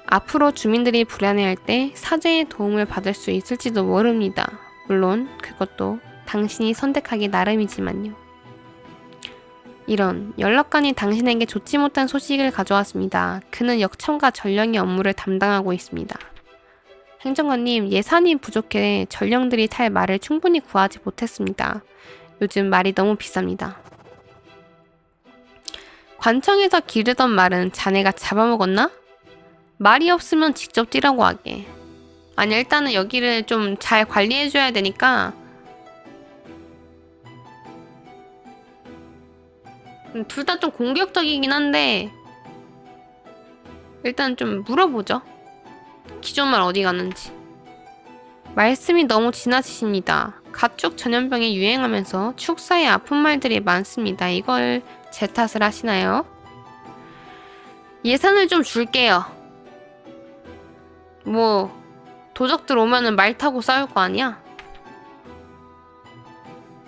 앞으로 주민들이 불안해할 때 사제의 도움을 받을 수 있을지도 모릅니다. 물론 그것도 당신이 선택하기 나름이지만요. 이런 연락관이 당신에게 좋지 못한 소식을 가져왔습니다. 그는 역청과 전령의 업무를 담당하고 있습니다. 행정관님, 예산이 부족해 전령들이 탈 말을 충분히 구하지 못했습니다. 요즘 말이 너무 비쌉니다. 관청에서 기르던 말은 자네가 잡아먹었나? 말이 없으면 직접 뛰라고 하게. 아니, 일단은 여기를 좀 잘 관리해줘야 되니까 둘 다 좀 공격적이긴 한데 일단 좀 물어보죠. 기존 말 어디 갔는지. 말씀이 너무 지나치십니다. 가축 전염병이 유행하면서 축사에 아픈 말들이 많습니다. 이걸 제 탓을 하시나요? 예산을 좀 줄게요. 뭐 도적들 오면은 말 타고 싸울 거 아니야?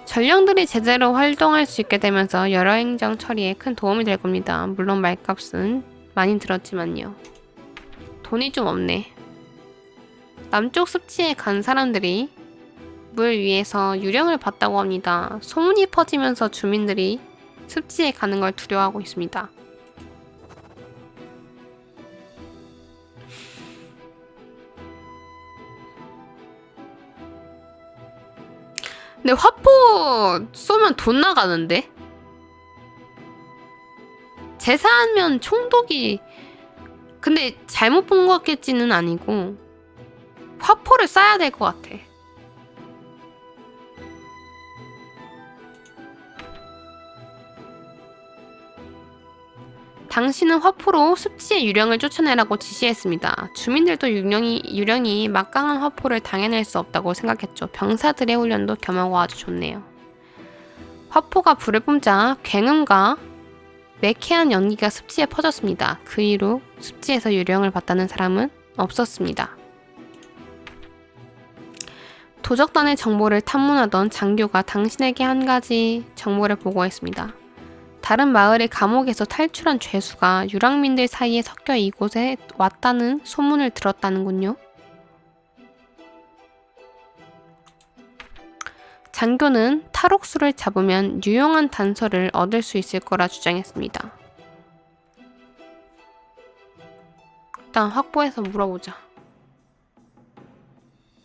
전령들이 제대로 활동할 수 있게 되면서 여러 행정 처리에 큰 도움이 될 겁니다. 물론 말값은 많이 들었지만요. 돈이 좀 없네. 남쪽 습지에 간 사람들이 물 위에서 유령을 봤다고 합니다. 소문이 퍼지면서 주민들이 습지에 가는 걸 두려워하고 있습니다. 근데 화포 쏘면 돈 나가는데? 제사하면 총독이 근데 잘못 본 것 같겠지는 아니고 화포를 쏴야 될 것 같아. 당신은 화포로 습지의 유령을 쫓아내라고 지시했습니다. 주민들도 유령이 막강한 화포를 당해낼 수 없다고 생각했죠. 병사들의 훈련도 겸하고 아주 좋네요. 화포가 불을 뿜자 굉음과 매캐한 연기가 습지에 퍼졌습니다. 그 이후 습지에서 유령을 봤다는 사람은 없었습니다. 도적단의 정보를 탐문하던 장교가 당신에게 한 가지 정보를 보고했습니다. 다른 마을의 감옥에서 탈출한 죄수가 유랑민들 사이에 섞여 이곳에 왔다는 소문을 들었다는군요. 장교는 탈옥수를 잡으면 유용한 단서를 얻을 수 있을 거라 주장했습니다. 일단 확보해서 물어보자.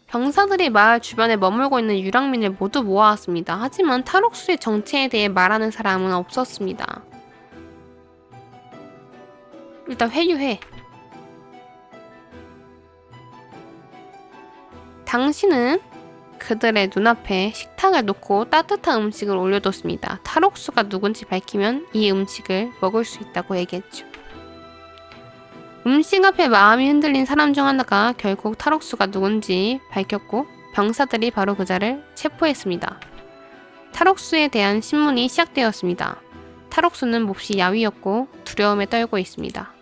병사들이 마을 주변에 머물고 있는 유랑민을 모두 모아왔습니다. 하지만 탈옥수의 정체에 대해 말하는 사람은 없었습니다. 일단 회유해. 당신은 그들의 눈앞에 식탁을 놓고 따뜻한 음식을 올려뒀습니다. 탈옥수가 누군지 밝히면 이 음식을 먹을 수 있다고 얘기했죠. 음식 앞에 마음이 흔들린 사람 중 하나가 결국 탈옥수가 누군지 밝혔고 병사들이 바로 그자를 체포했습니다. 탈옥수에 대한 신문이 시작되었습니다. 탈옥수는 몹시 야위었고 두려움에 떨고 있습니다.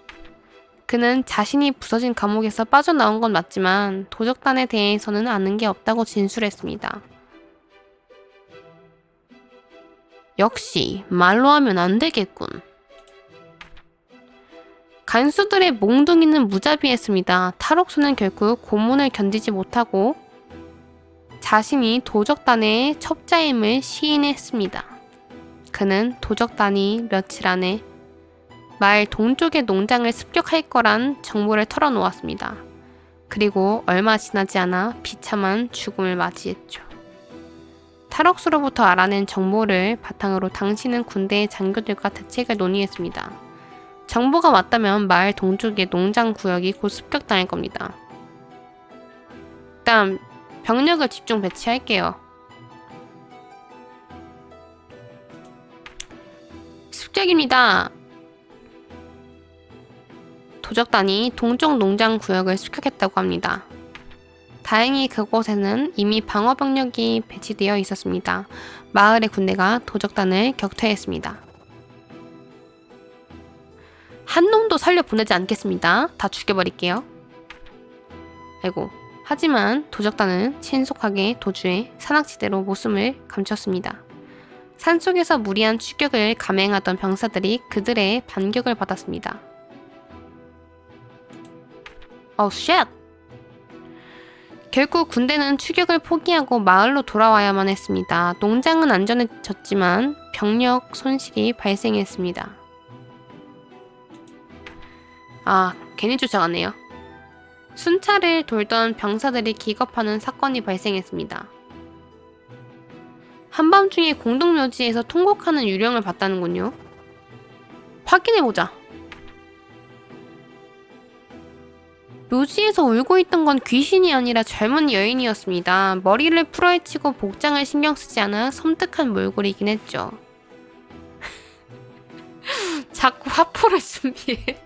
그는 자신이 부서진 감옥에서 빠져나온 건 맞지만 도적단에 대해서는 아는 게 없다고 진술했습니다. 역시 말로 하면 안 되겠군. 간수들의 몽둥이는 무자비했습니다. 탈옥수는 결국 고문을 견디지 못하고 자신이 도적단의 첩자임을 시인했습니다. 그는 도적단이 며칠 안에 마을 동쪽의 농장을 습격할 거란 정보를 털어놓았습니다. 그리고 얼마 지나지 않아 비참한 죽음을 맞이했죠. 탈옥수로부터 알아낸 정보를 바탕으로 당신은 군대의 장교들과 대책을 논의했습니다. 정보가 맞다면 마을 동쪽의 농장 구역이 곧 습격당할 겁니다. 일단 병력을 집중 배치할게요. 습격입니다. 도적단이 동쪽 농장 구역을 습격했다고 합니다. 다행히 그곳에는 이미 방어 병력이 배치되어 있었습니다. 마을의 군대가 도적단을 격퇴했습니다. 한 놈도 살려보내지 않겠습니다. 다 죽여버릴게요. 아이고. 하지만 도적단은 신속하게 도주해 산악지대로 목숨을 감췄습니다. 산속에서 무리한 추격을 감행하던 병사들이 그들의 반격을 받았습니다. 쉣! 결국 군대는 추격을 포기하고 마을로 돌아와야만 했습니다. 농장은 안전해졌지만 병력 손실이 발생했습니다. 괜히 쫓아갔네요. 순찰을 돌던 병사들이 기겁하는 사건이 발생했습니다. 한밤중에 공동묘지에서 통곡하는 유령을 봤다는군요. 확인해보자. 묘지에서 울고 있던 건 귀신이 아니라 젊은 여인이었습니다. 머리를 풀어헤치고 복장을 신경 쓰지 않아 섬뜩한 몰골이긴 했죠. 자꾸 화포를 준비해.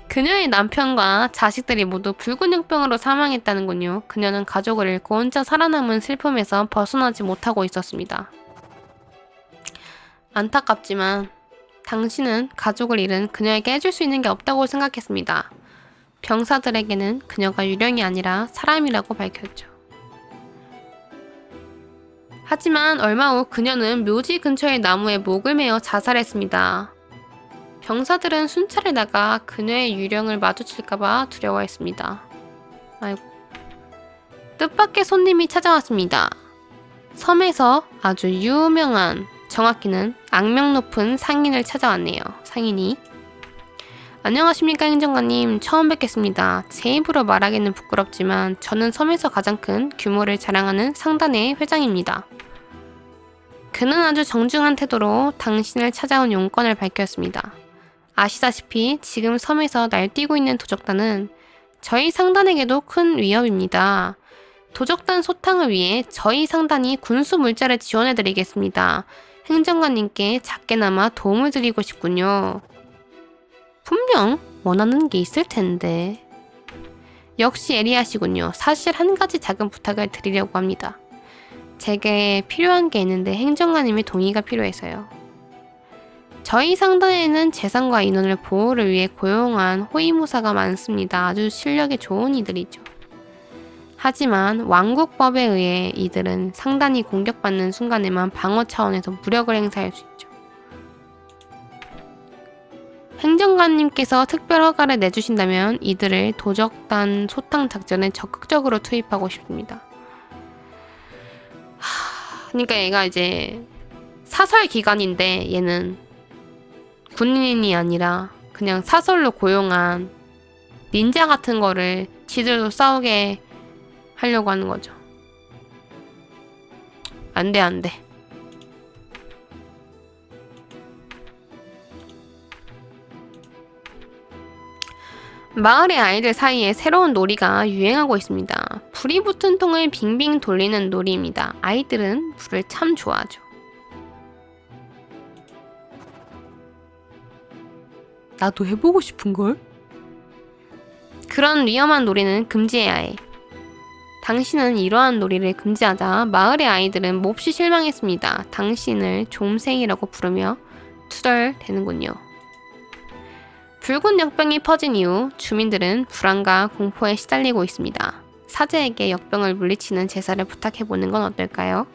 그녀의 남편과 자식들이 모두 붉은 역병으로 사망했다는군요. 그녀는 가족을 잃고 혼자 살아남은 슬픔에서 벗어나지 못하고 있었습니다. 안타깝지만 당신은 가족을 잃은 그녀에게 해줄 수 있는 게 없다고 생각했습니다. 병사들에게는 그녀가 유령이 아니라 사람이라고 밝혔죠. 하지만 얼마 후 그녀는 묘지 근처의 나무에 목을 메어 자살했습니다. 병사들은 순찰에 나가 그녀의 유령을 마주칠까봐 두려워했습니다. 아이고. 뜻밖의 손님이 찾아왔습니다. 섬에서 아주 유명한, 정확히는 악명 높은 상인을 찾아왔네요. 상인이. 안녕하십니까 행정관님, 처음 뵙겠습니다. 제 입으로 말하기는 부끄럽지만 저는 섬에서 가장 큰 규모를 자랑하는 상단의 회장입니다. 그는 아주 정중한 태도로 당신을 찾아온 용건을 밝혔습니다. 아시다시피 지금 섬에서 날뛰고 있는 도적단은 저희 상단에게도 큰 위협입니다. 도적단 소탕을 위해 저희 상단이 군수 물자를 지원해드리겠습니다. 행정관님께 작게나마 도움을 드리고 싶군요. 분명 원하는 게 있을 텐데. 역시 에리아시군요. 사실 한 가지 작은 부탁을 드리려고 합니다. 제게 필요한 게 있는데 행정관님의 동의가 필요해서요. 저희 상단에는 재산과 인원을 보호를 위해 고용한 호위무사가 많습니다. 아주 실력이 좋은 이들이죠. 하지만 왕국법에 의해 이들은 상단이 공격받는 순간에만 방어 차원에서 무력을 행사할 수 있죠. 행정관님께서 특별 허가를 내주신다면 이들을 도적단 소탕 작전에 적극적으로 투입하고 싶습니다. 그러니까 얘가 이제 사설 기관인데 얘는 군인이 아니라 그냥 사설로 고용한 닌자 같은 거를 지들도 싸우게 하려고 하는 거죠. 안 돼, 안 돼. 마을의 아이들 사이에 새로운 놀이가 유행하고 있습니다. 불이 붙은 통을 빙빙 돌리는 놀이입니다. 아이들은 불을 참 좋아하죠. 나도 해보고 싶은걸? 그런 위험한 놀이는 금지해야 해. 당신은 이러한 놀이를 금지하자 마을의 아이들은 몹시 실망했습니다. 당신을 좀생이라고 부르며 투덜대는군요. 붉은 역병이 퍼진 이후 주민들은 불안과 공포에 시달리고 있습니다. 사제에게 역병을 물리치는 제사를 부탁해보는 건 어떨까요?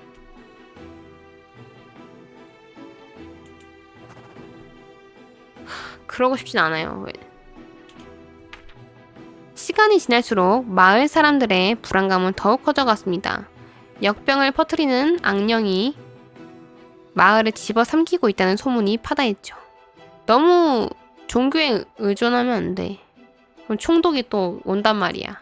그러고 싶진 않아요. 시간이 지날수록 마을 사람들의 불안감은 더욱 커져갔습니다. 역병을 퍼뜨리는 악령이 마을을 집어삼키고 있다는 소문이 파다했죠. 너무 종교에 의존하면 안 돼. 그럼 총독이 또 온단 말이야.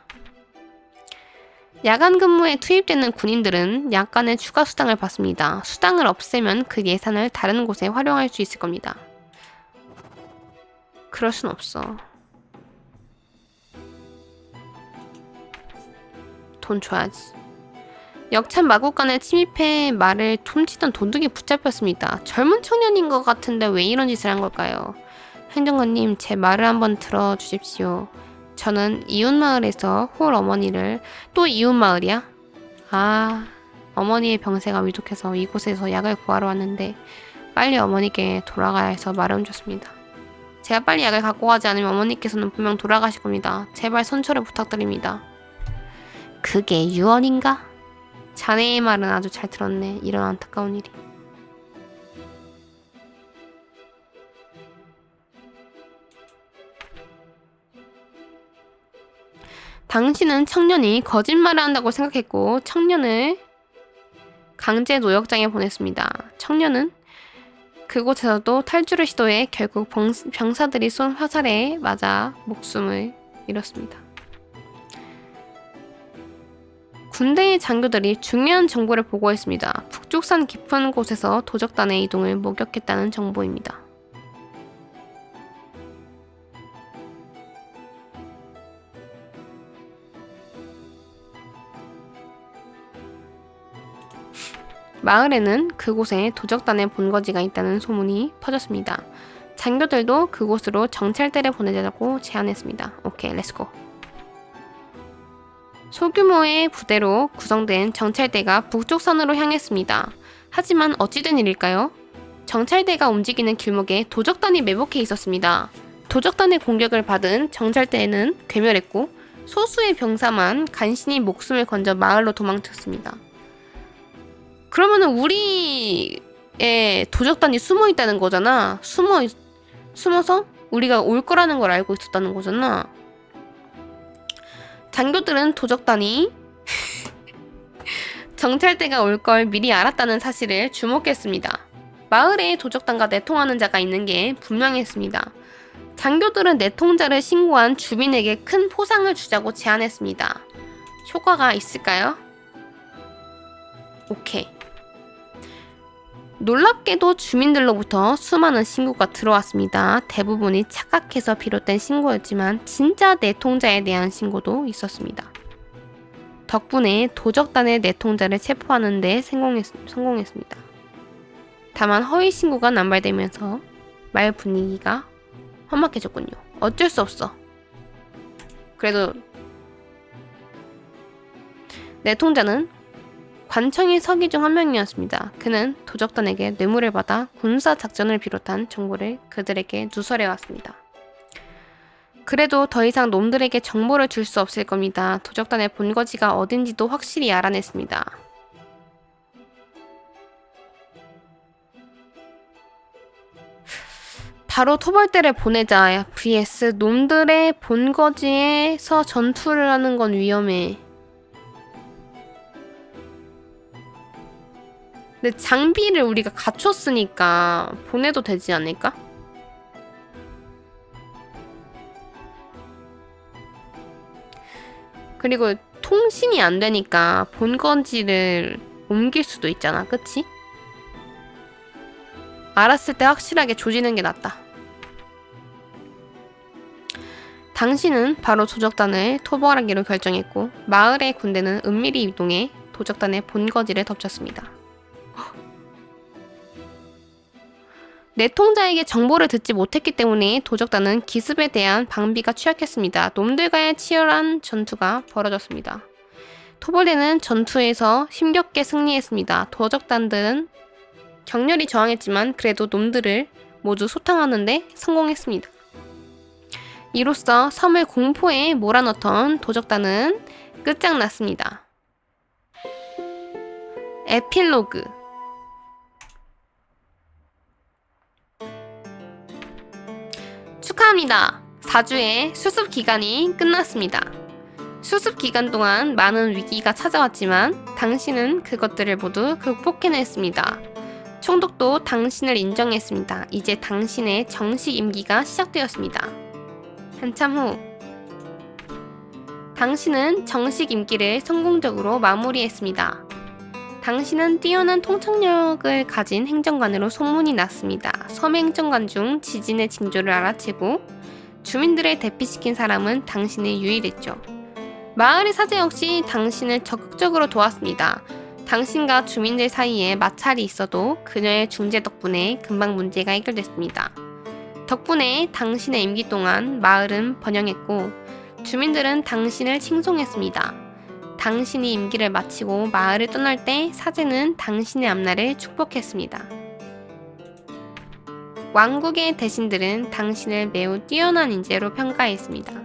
야간 근무에 투입되는 군인들은 약간의 추가 수당을 받습니다. 수당을 없애면 그 예산을 다른 곳에 활용할 수 있을 겁니다. 그럴 순 없어. 돈 줘야지. 역찬 마구간에 침입해 말을 훔치던 도둑이 붙잡혔습니다. 젊은 청년인 것 같은데 왜 이런 짓을 한 걸까요? 행정관님, 제 말을 한번 들어주십시오. 저는 이웃마을에서 홀 어머니를... 또 이웃마을이야? 아, 어머니의 병세가 위독해서 이곳에서 약을 구하러 왔는데 빨리 어머니께 돌아가야 해서 말을 훔쳤습니다. 제가 빨리 약을 갖고 가지 않으면 어머니께서는 분명 돌아가실 겁니다. 제발 선처를 부탁드립니다. 그게 유언인가? 자네의 말은 아주 잘 들었네. 이런 안타까운 일이. 당신은 청년이 거짓말을 한다고 생각했고 청년을 강제 노역장에 보냈습니다. 청년은 그곳에서도 탈주를 시도해 결국 병사들이 쏜 화살에 맞아 목숨을 잃었습니다. 군대의 장교들이 중요한 정보를 보고했습니다. 북쪽산 깊은 곳에서 도적단의 이동을 목격했다는 정보입니다. 마을에는 그곳에 도적단의 본거지가 있다는 소문이 퍼졌습니다. 장교들도 그곳으로 정찰대를 보내자고 제안했습니다. 오케이, 렛츠고. 소규모의 부대로 구성된 정찰대가 북쪽선으로 향했습니다. 하지만 어찌된 일일까요? 정찰대가 움직이는 길목에 도적단이 매복해 있었습니다. 도적단의 공격을 받은 정찰대는 괴멸했고 소수의 병사만 간신히 목숨을 건져 마을로 도망쳤습니다. 그러면은 우리의 도적단이 숨어 있다는 거잖아. 숨어서 우리가 올 거라는 걸 알고 있었다는 거잖아. 장교들은 도적단이 정찰대가 올 걸 미리 알았다는 사실을 주목했습니다. 마을에 도적단과 내통하는 자가 있는 게 분명했습니다. 장교들은 내통자를 신고한 주민에게 큰 포상을 주자고 제안했습니다. 효과가 있을까요? 오케이. 놀랍게도 주민들로부터 수많은 신고가 들어왔습니다. 대부분이 착각해서 비롯된 신고였지만 진짜 내통자에 대한 신고도 있었습니다. 덕분에 도적단의 내통자를 체포하는 데 성공했습니다. 다만 허위 신고가 남발되면서 마을 분위기가 험악해졌군요. 어쩔 수 없어. 그래도 내통자는 관청의 서기 중 한 명이었습니다. 그는 도적단에게 뇌물을 받아 군사 작전을 비롯한 정보를 그들에게 누설해왔습니다. 그래도 더 이상 놈들에게 정보를 줄 수 없을 겁니다. 도적단의 본거지가 어딘지도 확실히 알아냈습니다. 바로 토벌대를 보내자. vs 놈들의 본거지에서 전투를 하는 건 위험해. 근데 장비를 우리가 갖췄으니까 보내도 되지 않을까? 그리고 통신이 안 되니까 본거지를 옮길 수도 있잖아, 그치? 알았을 때 확실하게 조지는 게 낫다. 당신은 바로 도적단을 토벌하기로 결정했고 마을의 군대는 은밀히 이동해 도적단의 본거지를 덮쳤습니다. 내통자에게 정보를 듣지 못했기 때문에 도적단은 기습에 대한 방비가 취약했습니다. 놈들과의 치열한 전투가 벌어졌습니다. 토벌대는 전투에서 힘겹게 승리했습니다. 도적단들은 격렬히 저항했지만 그래도 놈들을 모두 소탕하는 데 성공했습니다. 이로써 섬을 공포에 몰아넣던 도적단은 끝장났습니다. 에필로그. 축하합니다. 4주의 수습 기간이 끝났습니다. 수습 기간 동안 많은 위기가 찾아왔지만 당신은 그것들을 모두 극복해냈습니다. 총독도 당신을 인정했습니다. 이제 당신의 정식 임기가 시작되었습니다. 한참 후 당신은 정식 임기를 성공적으로 마무리했습니다. 당신은 뛰어난 통찰력을 가진 행정관으로 소문이 났습니다. 섬 행정관 중 지진의 징조를 알아채고 주민들을 대피시킨 사람은 당신이 유일했죠. 마을의 사제 역시 당신을 적극적으로 도왔습니다. 당신과 주민들 사이에 마찰이 있어도 그녀의 중재 덕분에 금방 문제가 해결됐습니다. 덕분에 당신의 임기 동안 마을은 번영했고 주민들은 당신을 칭송했습니다. 당신이 임기를 마치고 마을을 떠날 때 사제는 당신의 앞날을 축복했습니다. 왕국의 대신들은 당신을 매우 뛰어난 인재로 평가했습니다.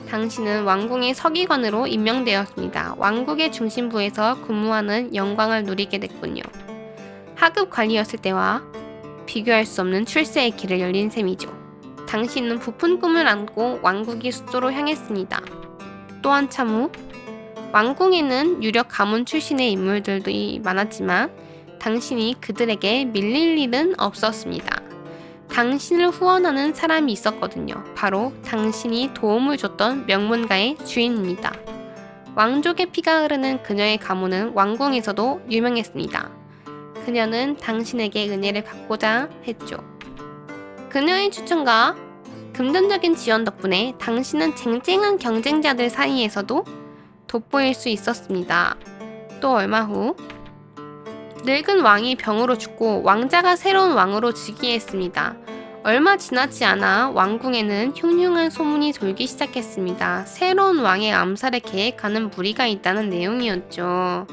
당신은 왕궁의 서기관으로 임명되었습니다. 왕국의 중심부에서 근무하는 영광을 누리게 됐군요. 하급 관리였을 때와 비교할 수 없는 출세의 길을 열린 셈이죠. 당신은 부푼 꿈을 안고 왕국의 수도로 향했습니다. 또 한참 후 왕궁에는 유력 가문 출신의 인물들이 많았지만 당신이 그들에게 밀릴 일은 없었습니다. 당신을 후원하는 사람이 있었거든요. 바로 당신이 도움을 줬던 명문가의 주인입니다. 왕족의 피가 흐르는 그녀의 가문은 왕궁에서도 유명했습니다. 그녀는 당신에게 은혜를 갚고자 했죠. 그녀의 추천과 금전적인 지원 덕분에 당신은 쟁쟁한 경쟁자들 사이에서도 돋보일 수 있었습니다. 또 얼마 후 늙은 왕이 병으로 죽고 왕자가 새로운 왕으로 즉위했습니다. 얼마 지나지 않아 왕궁에는 흉흉한 소문이 돌기 시작했습니다. 새로운 왕의 암살을 계획하는 무리가 있다는 내용이었죠.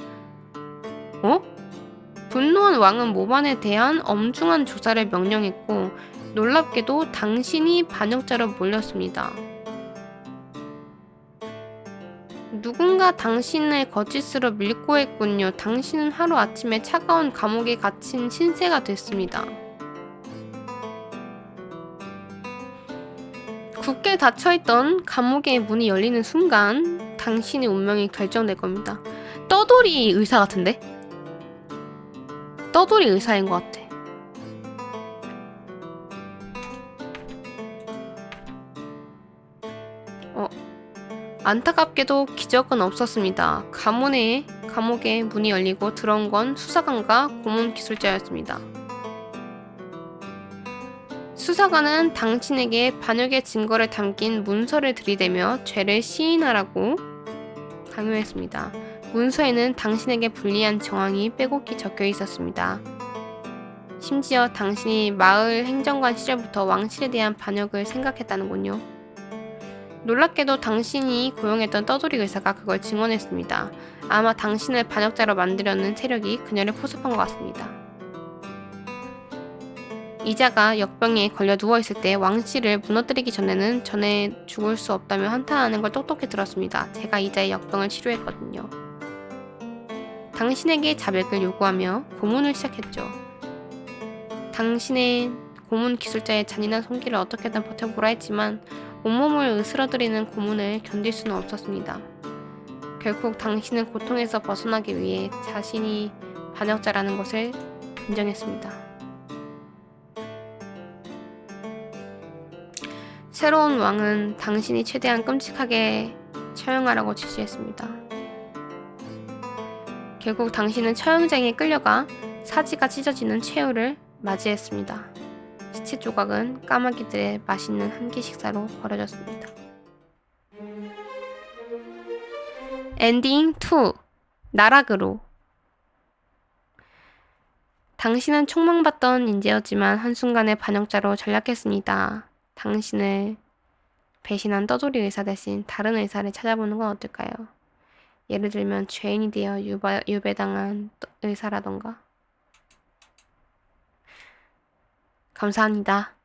분노한 왕은 모반에 대한 엄중한 조사를 명령했고 놀랍게도 당신이 반역자로 몰렸습니다. 누군가 당신을 거짓으로 밀고 했군요. 당신은 하루아침에 차가운 감옥에 갇힌 신세가 됐습니다. 굳게 닫혀있던 감옥의 문이 열리는 순간 당신의 운명이 결정될 겁니다. 떠돌이 의사 같은데? 떠돌이 의사인 것 같아. 안타깝게도 기적은 없었습니다. 감옥의 문이 열리고 들어온 건 수사관과 고문 기술자였습니다. 수사관은 당신에게 반역의 증거를 담긴 문서를 들이대며 죄를 시인하라고 강요했습니다. 문서에는 당신에게 불리한 정황이 빼곡히 적혀 있었습니다. 심지어 당신이 마을 행정관 시절부터 왕실에 대한 반역을 생각했다는군요. 놀랍게도 당신이 고용했던 떠돌이 의사가 그걸 증언했습니다. 아마 당신을 반역자로 만들려는 세력이 그녀를 포섭한 것 같습니다. 이자가 역병에 걸려 누워있을 때 왕실을 무너뜨리기 전에 죽을 수 없다며 한탄하는 걸 똑똑히 들었습니다. 제가 이자의 역병을 치료했거든요. 당신에게 자백을 요구하며 고문을 시작했죠. 당신의 고문 기술자의 잔인한 손길을 어떻게든 버텨보라 했지만 온몸을 으스러뜨리는 고문을 견딜 수는 없었습니다. 결국 당신은 고통에서 벗어나기 위해 자신이 반역자라는 것을 인정했습니다. 새로운 왕은 당신이 최대한 끔찍하게 처형하라고 지시했습니다. 결국 당신은 처형장에 끌려가 사지가 찢어지는 최후를 맞이했습니다. 시체 조각은 까마귀들의 맛있는 한끼 식사로 버려졌습니다. 엔딩 2. 나락으로. 당신은 촉망받던 인재였지만 한순간에 반역자로 전락했습니다. 당신을 배신한 떠돌이 의사 대신 다른 의사를 찾아보는 건 어떨까요? 예를 들면 죄인이 되어 유배당한 의사라던가. 감사합니다.